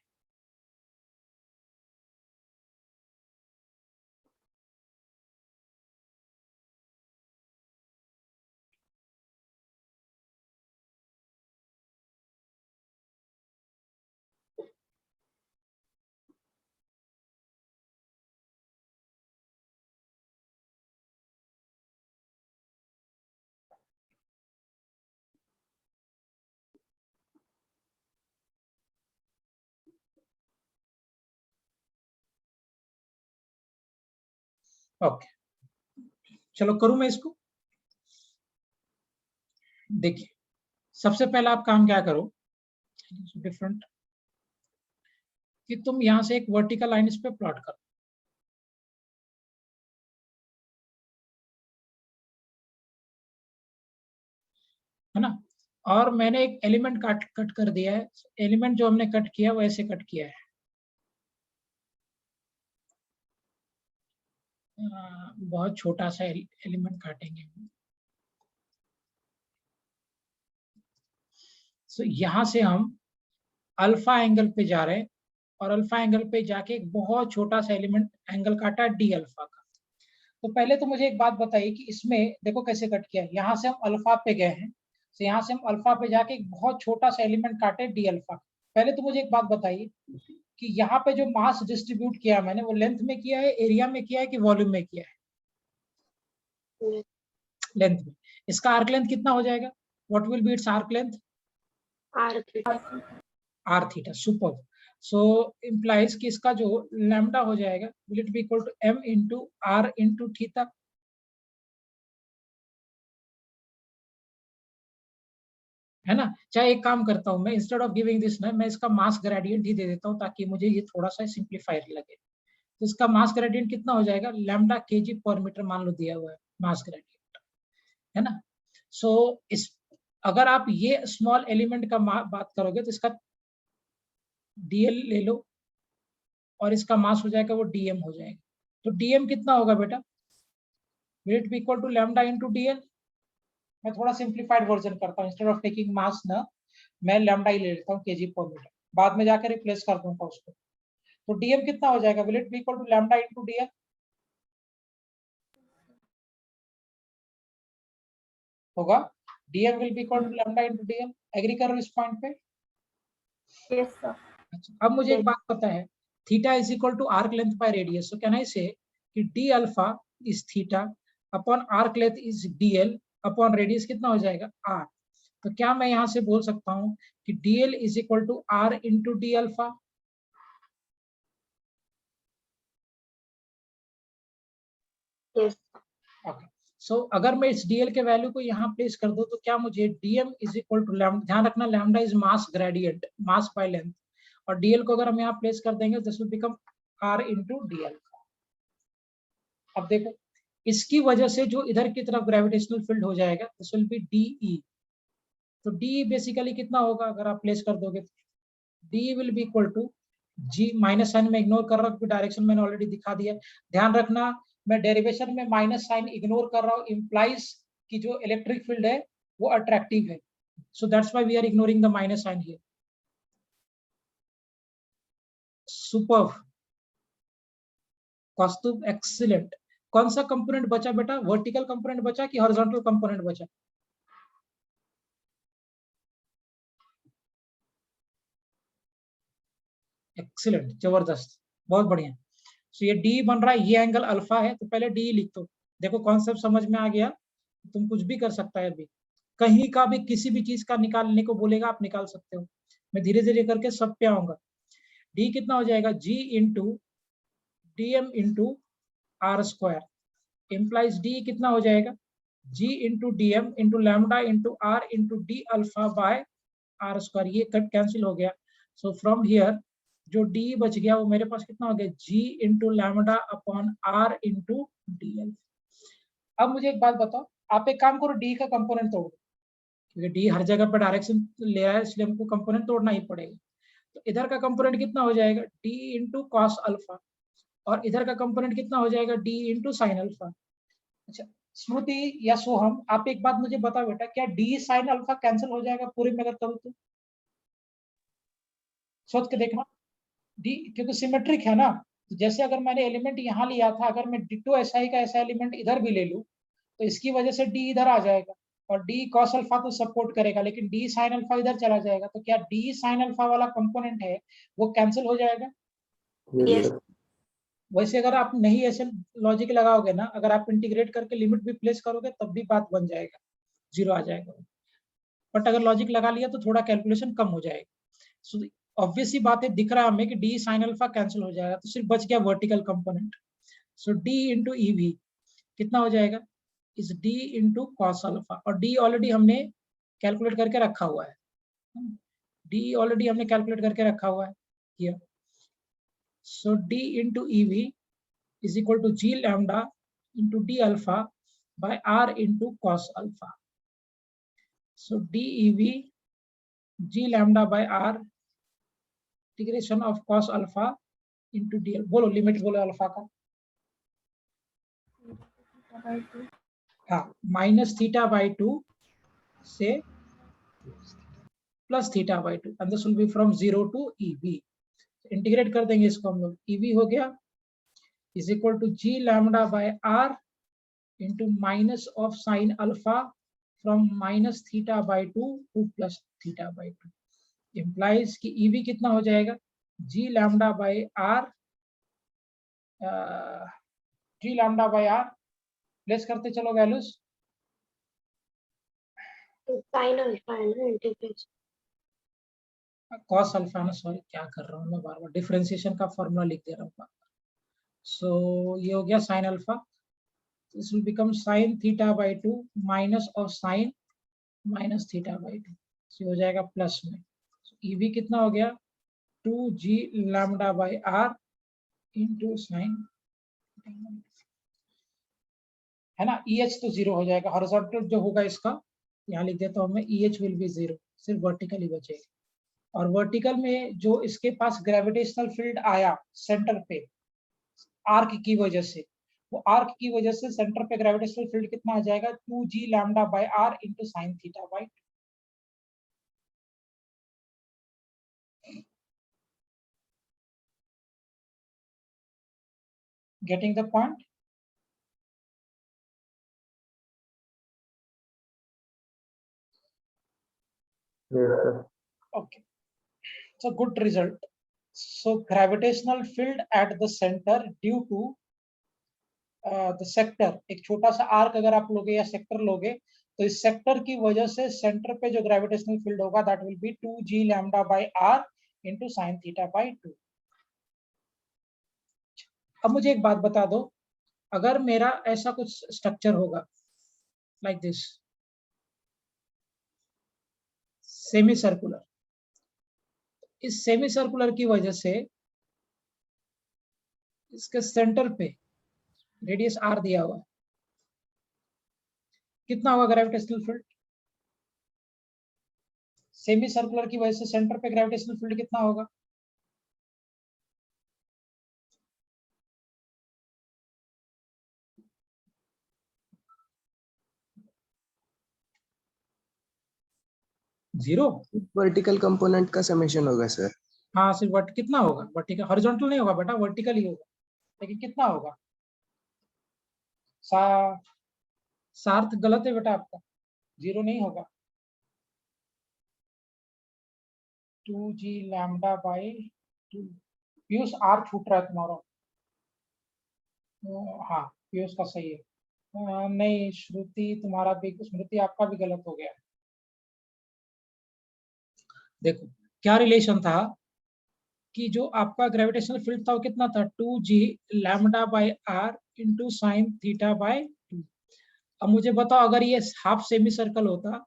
Okay, चलो करूं मैं इसको। देखिए, सबसे पहला आप काम क्या करो, डिफरेंट, कि तुम यहां से एक वर्टिकल लाइन इस पे प्लॉट करो, है ना, और मैंने एक एलिमेंट कट कर दिया है। एलिमेंट जो हमने कट किया वो ऐसे कट किया है, बहुत छोटा सा एलिमेंट काटेंगे। सो यहां से हम अल्फा एंगल पे जा रहे हैं और अल्फा एंगल पे जाके एक बहुत छोटा सा एलिमेंट एंगल काटा डी अल्फा का। तो पहले तो मुझे एक बात बताइए कि इसमें देखो कैसे कट किया, यहाँ से हम अल्फा पे गए हैं, तो यहाँ से हम अल्फा पे जाके एक बहुत छोटा सा एलिमेंट काटे डी अल्फा। पहले तो मुझे एक बात बताइए कि यहाँ पे जो मास डिस्ट्रीब्यूट किया मैंने, वो लेंथ में किया है, एरिया में किया है कि वॉल्यूम में किया है? लेंथ में। इसका आर्क लेंथ कितना हो जाएगा? What will be its arc length? R theta. Super. So implies कि इसका जो लैम्डा हो जाएगा will it be equal to m into R into theta, है ना। चाहे एक काम करता हूं मैं, इंस्टेड ऑफ गिविंग दिस ना, मैं इसका मास ग्रेडियंट ही दे देता हूं ताकि मुझे ये थोड़ा सा सिंप्लीफायर लगे। तो इसका मास ग्रेडियंट कितना हो जाएगा? लैम्डा kg पर मीटर मान लो दिया हुआ है मास ग्रेडियंट, है ना। सो इस अगर आप ये स्मॉल एलिमेंट का बात करोगे तो इसका डीएल ले लो और इसका मास हो जाएगा वो डीएम हो जाएगा। तो डीएम कितना होगा बेटा, will it be equal to lambda into DL. मैं थोड़ा सिंप्लीफाइड वर्जन करता हूँ, इंस्टेड ऑफ टेकिंग मास ना मैं लैम्डा ही ले लेता हूँ केजी पर मीटर, बाद में जाकर रिप्लेस कर दूंगा उसको। तो डीएम कितना हो जाएगा, will it be equal to lambda into dl होगा। Dm will be equal to lambda into dl. Agree कर रहे हो इस पॉइंट पे? Yes sir. अच्छा, अब मुझे एक बात पता है, theta is equal to arc length by radius. So can I say कि d alpha is theta upon arc length is dl upon radius कितना हो जाएगा आर। तो क्या मैं यहां से बोल सकता हूं कि dl is equal to R into d alpha? Yes okay, so अगर मैं इस डीएल के वैल्यू को यहाँ प्लेस कर दूं तो क्या मुझे dm is equal to lambda, ध्यान रखना lambda is mass gradient, mass by length, और डीएल को अगर हम यहाँ प्लेस कर देंगे this will become r into dl. अब देखो इसकी वजह से जो इधर की तरफ ग्रेविटेशनल फील्ड हो जाएगा दिस विल बी डीई। तो डी बेसिकली कितना होगा अगर आप प्लेस कर दोगे तो d will be equal to g, minus sign में इग्नोर कर रहा हूँ क्योंकि डायरेक्शन मैंने ऑलरेडी दिखा दिया। ध्यान रखना मैं डेरिवेशन में माइनस साइन इग्नोर कर रहा हूँ, इंप्लाइज कि जो इलेक्ट्रिक फील्ड है वो अट्रैक्टिव है, so that's why we are ignoring the minus sign here. Superb Kaustubh, excellent. कौन सा कंपोनेंट बचा बेटा, वर्टिकल कंपोनेंट बचा कि हॉरिजॉन्टल कंपोनेंट बचा? एक्सीलेंट, जबरदस्त, बहुत बढ़िया। सो ये डी बन रहा है, ये एंगल अल्फा है, तो पहले डी लिख दो। देखो कॉन्सेप्ट समझ में आ गया, तुम कुछ भी कर सकता है अभी, कहीं का भी किसी भी चीज का निकालने को बोलेगा आप निकाल सकते हो। मैं धीरे धीरे करके सब पे आऊंगा। डी कितना हो जाएगा, G into dm into R square implies d कितना हो जाएगा, G into dm into lambda into R into d alpha by R square. ये कट कैंसिल हो गया। सो फ्रॉम हियर जो डी बच गया वो मेरे पास कितना हो गया, G into lambda upon R into dl. अब मुझे एक बात बताओ, आप एक काम करो डी का कंपोनेंट तोड़ो, क्योंकि डी हर जगह पर डायरेक्शन ले रहा है इसलिए हमको कंपोनेंट तोड़ना ही पड़ेगा। तो इधर का कंपोनेंट कितना हो जाएगा, डी इंटू कॉस अल्फा, और इधर का कंपोनेंट कितना हो जाएगा, डी इंटू साइन अल्फा। अच्छा स्मृति या सोहम, आप एक बात मुझे बताओ बेटा, क्या डी साइन अल्फा कैंसिल हो जाएगा पूरे में अगर करूँ तो? सोच के देखना, डी क्योंकि सिमेट्रिक है ना, तो जैसे अगर मैंने एलिमेंट यहाँ लिया था, अगर मैं डिटो एसआई का ऐसा एलिमेंट इधर भी ले लूँ तो इसकी वजह से डी इधर आ जाएगा, और डी कॉस अल्फा तो सपोर्ट करेगा, लेकिन डी साइन अल्फा इधर चला जाएगा, तो क्या डी साइन अल्फा वाला कंपोनेंट है वो कैंसिल हो जाएगा? Yes, Yes. sir. वैसे अगर आप नहीं ऐसे लॉजिक लगाओगे ना, अगर आप इंटीग्रेट करके लिमिट भी प्लेस करोगे तब भी बात बन जाएगा, जीरो आ जाएगा। बट अगर लॉजिक लगा लिया तो थोड़ा कैलकुलेशन कम हो जाएगा। सो ऑब्वियस ही बात है, दिख रहा है हमें कि डी साइन अल्फा कैंसिल हो जाएगा, तो सिर्फ बच गया वर्टिकल कंपोनेंट। सो डी इंटू ईवी कितना हो जाएगा, इस डी इंटू कॉस अल्फा, और डी ऑलरेडी हमने कैलकुलेट करके रखा हुआ है, डी ऑलरेडी हमने कैलकुलेट करके रखा हुआ है here. So d into EV is equal to g lambda into d alpha by r into cos alpha. So DEV g lambda by r integration of cos alpha into dl. बोलो लिमिट बोलो अल्फा का, हाँ माइनस थीटा बाई 2 से plus theta by 2 and this will be from 0 to EV. Integrate कर देंगे इसको हम लोग, EV हो गया is equal to G lambda by R into minus of sine alpha from minus theta by 2 to plus theta by 2 implies कि EV कितना हो जाएगा, G lambda by R, G lambda by are place करते चलो वैल्यूज, साइन अल्फा है ना इंटीग्रेशन, कॉस अल्फा ना, सॉरी क्या कर रहा हूँ मैं, बार बार डिफरेंशिएशन का फॉर्मूला लिख दे रहा हूँ। सो ये हो गया sine alpha, this will become sin theta by 2 minus of sin minus theta by 2, so हो जाएगा प्लस में। so EV कितना हो गया, 2g lambda by r into sin, है ना, EH तो जीरो हो जाएगा, हॉरिजॉन्टल जो होगा इसका यहाँ लिख देता हूँ मैं, EH will be जीरो, सिर्फ वर्टिकल ही बचेगा। और वर्टिकल में जो इसके पास ग्रेविटेशनल फील्ड आया सेंटर पे आर्क की वजह से, वो आर्क की वजह से सेंटर पे ग्रेविटेशनल फील्ड कितना आ जाएगा 2g lambda by r into sine theta by 2। Getting the point? Yes, sir. Okay, so good result. So gravitational field at the center due to the sector, एक छोटा सा आर्क अगर आप लोगे या सेक्टर लोगे तो इस सेक्टर की वजह से सेंटर पे जो ग्रेविटेशनल फील्ड होगा that will B 2g lambda by r into sine theta by 2। अब मुझे एक बात बता दो, अगर मेरा ऐसा कुछ स्ट्रक्चर होगा लाइक दिस सेमी सर्कुलर, इस सेमी सर्कुलर की वजह से इसके सेंटर पे रेडियस r दिया हुआ है, कितना होगा ग्रेविटेशनल फील्ड? सेमी सर्कुलर की वजह से सेंटर पे ग्रेविटेशनल फील्ड कितना होगा? जीरो। वर्टिकल कंपोनेंट का समेशन होगा सर। हाँ सिर्फ कितना होगा? वर्टिकल, हॉरिजॉन्टल नहीं होगा बेटा, वर्टिकल ही होगा, लेकिन कितना होगा? सार्थ गलत है बेटा आपका, जीरो नहीं होगा। 2g lambda bye 2। Piyush are छूट रहा है तुम्हारा। हाँ पीयूष का सही है। नहीं श्रुति तुम्हारा भी, स्मृति आपका भी गलत हो गया। देखो क्या रिलेशन था कि जो आपका ग्रेविटेशनल फील्ड था वो कितना था 2g lambda by r into sine theta by 2। अब मुझे बताओ अगर ये हाफ सेमी सर्कल होता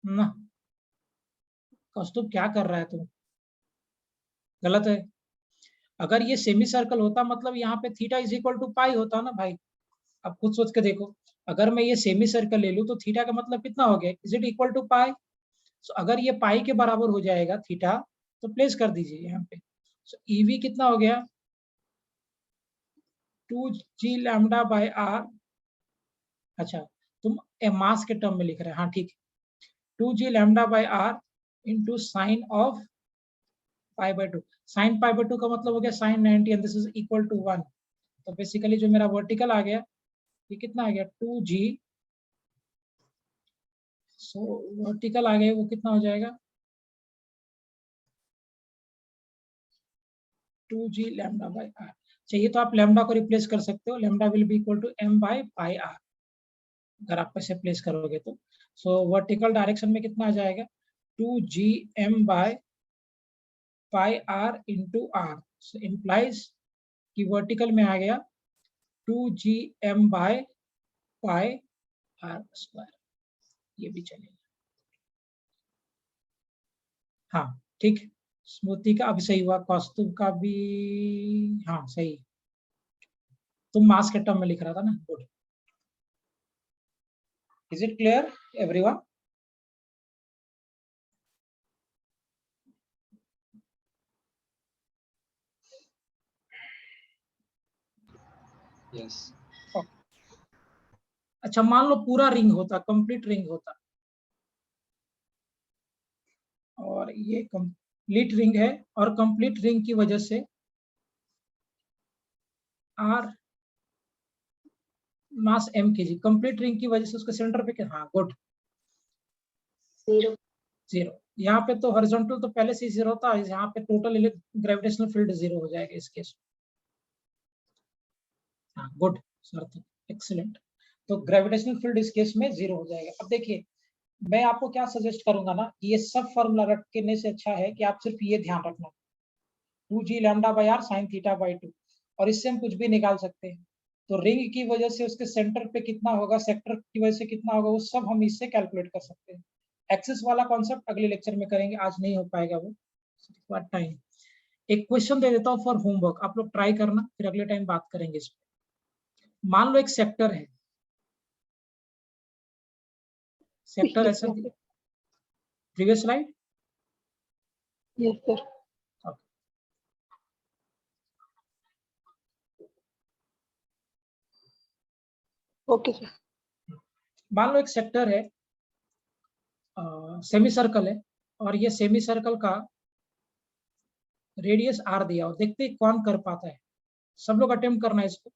ना, कौस्तुभ क्या कर रहा है तू? गलत है। अगर ये सेमी सर्कल होता मतलब यहाँ पे थीटा इज इक्वल टू पाई होता ना भाई। अब खुद सोच के देखो, अगर मैं ये सेमी सर्कल ले लूं तो थीटा का मतलब कितना हो गया, इज इट इक्वल टू पाई? सो अगर ये पाई के बराबर हो जाएगा थीटा तो प्लेस कर दीजिए यहाँ पे। सो ईवी कितना हो गया 2g लैम्डा बाय r। अच्छा तुम मास के टर्म में लिख रहे हैं, हाँ ठीक है। 2g lambda by r into sine of pi by 2। Sine pi by 2 का मतलब हो गया sine 90 and this is equal to 1। तो बेसिकली जो मेरा वर्टिकल आ गया ये कितना आ गया 2g। सो वर्टिकल आ गया वो कितना हो जाएगा 2g लैम्डा बाय r। चाहिए तो आप लैम्डा को रिप्लेस कर सकते हो, lambda will be equal to m by pi r अगर आप ऐसे प्लेस करोगे तो। सो वर्टिकल डायरेक्शन में कितना आ जाएगा 2g m by pi r into r। So implies कि वर्टिकल में आ गया 2g m by pi r square. ये भी चलेगा, हाँ ठीक। स्मृति का अभी सही हुआ, कौस्तुभ का भी हाँ सही। तुम मास के टर्म में लिख रहा था ना, good. Is it clear everyone? Yes. अच्छा मान लो पूरा रिंग होता, कंप्लीट रिंग होता, और ये कंप्लीट रिंग है और कंप्लीट रिंग की वजह से आर mass m kg, complete ring की वजह से उसके सेंटर पे क्या, हाँ गुड, जीरो। यहाँ पे तो हॉरिजॉन्टल तो पहले से जीरो होता है, यहाँ पे टोटल ग्रेविटेशनल फील्ड जीरो हो जाएगा इस केस में। हाँ गुड सर, एक्सीलेंट। तो ग्रेविटेशनल फील्ड इस केस में जीरो हो जाएगा। अब देखिए मैं आपको क्या सजेस्ट करूंगा ना, ये सब फॉर्मूला रखने से अच्छा है कि आप सिर्फ ये ध्यान रखना 2g lambda by r sine theta by 2, और इससे हम कुछ भी निकाल सकते हैं। तो रिंग की वजह से उसके सेंटर पे कितना होगा, सेक्टर की वजह से कितना होगा, वो सब हम इससे कैलकुलेट कर सकते हैं। एक्सिस वाला कॉन्सेप्ट अगले लेक्चर में करेंगे, आज नहीं हो पाएगा वो टाइम। एक क्वेश्चन दे देता हूँ फॉर होमवर्क, आप लोग ट्राई करना, फिर अगले टाइम बात करेंगे इस पर। मान लो एक सेक्टर है, सेक्टर ऐसा previous slide. Yes sir. Okay sir. मान लो एक सेक्टर है, सेमी सर्कल है, और ये सेमी सर्कल का रेडियस आर दिया, और देखते हैं कौन कर पाता है। सब लोग अटेम्प्ट करना है इसको।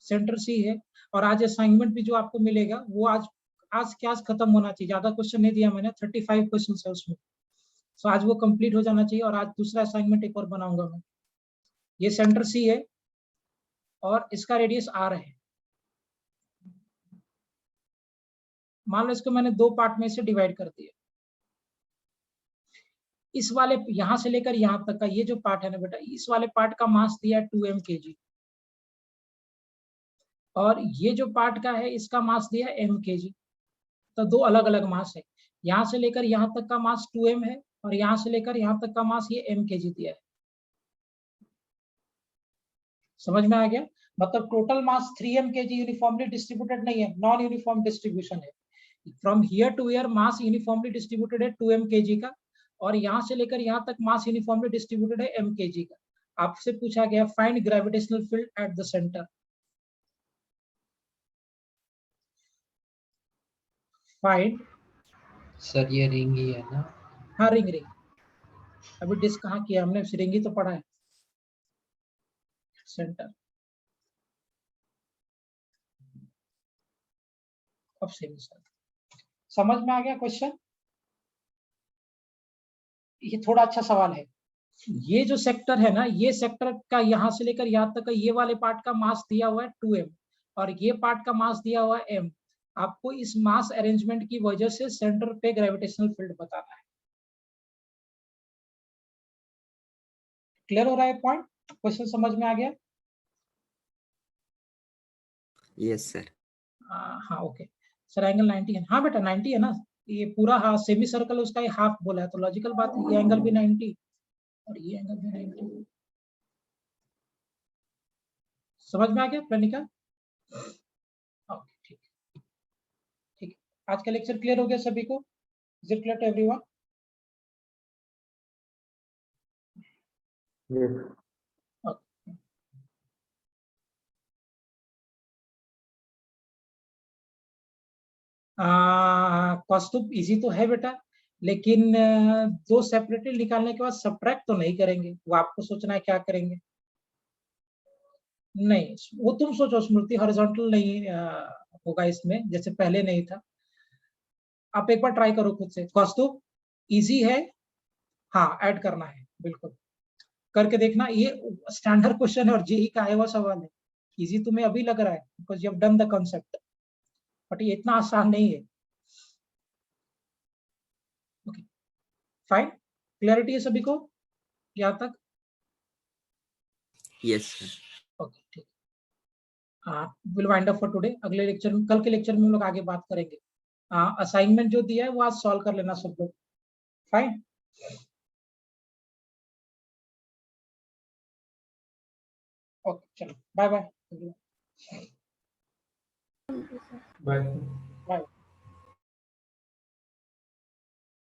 सेंटर सी है, और आज असाइनमेंट भी जो आपको मिलेगा वो आज के आज खत्म होना चाहिए। ज्यादा क्वेश्चन नहीं दिया मैंने, 35 क्वेश्चन है उसमें, तो आज वो कंप्लीट हो जाना चाहिए। और आज दूसरा असाइनमेंट एक और बनाऊंगा मैं। ये सेंटर सी है और इसका रेडियस आर है। मान लो इसको मैंने दो पार्ट में से डिवाइड कर दिया। इस वाले यहां से लेकर यहां तक का ये जो पार्ट है ना बेटा, इस वाले पार्ट का मास दिया है 2m kg, और ये जो पार्ट का है इसका मास दिया है m kg। तो दो अलग अलग मास है। यहां से लेकर यहां तक का मास 2m है, और यहां से लेकर यहां तक का मास ये m kg दिया है। समझ में आ गया? मतलब total mass 3m kg uniformly distributed नहीं है, नॉन यूनिफॉर्म डिस्ट्रीब्यूशन है। From here to here mass uniformly distributed है 2m kg का, और यहां से लेकर यहां तक मास यूनिफॉर्मली डिस्ट्रीब्यूटेड है m kg का। आपसे पूछा गया find gravitational field at the centre. Find. Sir ये रिंग ही है ना? हाँ, रिंग। अभी डिस्क कहाँ किया हमने, रिंग ही तो पढ़ा है। सेंटर अब सेमी सर्कल। समझ में आ गया क्वेश्चन? ये थोड़ा अच्छा सवाल है। ये जो सेक्टर है ना, ये सेक्टर का यहां से लेकर यहां तक का ये वाले पार्ट का मास दिया हुआ है 2m, और ये पार्ट का मास दिया हुआ है m। आपको इस मास अरेंजमेंट की वजह से सेंटर पे ग्रेविटेशनल फील्ड बताना है। क्लियर हो रहा है पॉइंट? क्वेश्चन समझ में आ गया? Yes sir. हाँ ओके सर। एंगल 90 है। हाँ बेटा 90 है ना, ये पूरा हाँ सेमी सर्कल उसका ये हाफ बोला है, तो लॉजिकल बात है, ये एंगल भी 90 और ये एंगल भी 90। समझ में आ गया प्रणिका? ओके ठीक है, ठीक है। आज का लेक्चर क्लियर हो गया सभी को? Is it clear to everyone? Yes. Kaustubh easy तो है बेटा, लेकिन दो सेपरेटली निकालने के बाद सब्ट्रैक्ट तो नहीं करेंगे, वो आपको सोचना है क्या करेंगे। नहीं वो तुम सोचो स्मृति, हॉरिजॉन्टल नहीं होगा इसमें, जैसे पहले नहीं था। आप एक बार ट्राई करो खुद से। कौस्तुभ इजी है? हाँ ऐड करना है, बिल्कुल करके देखना। ये स्टैंडर्ड क्वेश्चन है और जेई का आया हुआ सवाल है। इजी तुम्हें अभी लग रहा है because you have done the concept, but ये इतना आसान नहीं है। ओके फाइन, क्लैरिटी है सभी को यहाँ तक? Yes sir. ओके ठीक। Will wind up for today. अगले लेक्चर में, कल के लेक्चर में हम लोग आगे बात करेंगे। असाइनमेंट जो दिया है वो आज सॉल्व कर लेना सब लोग। फाइन। ओके चलो बाय बाय। Bye.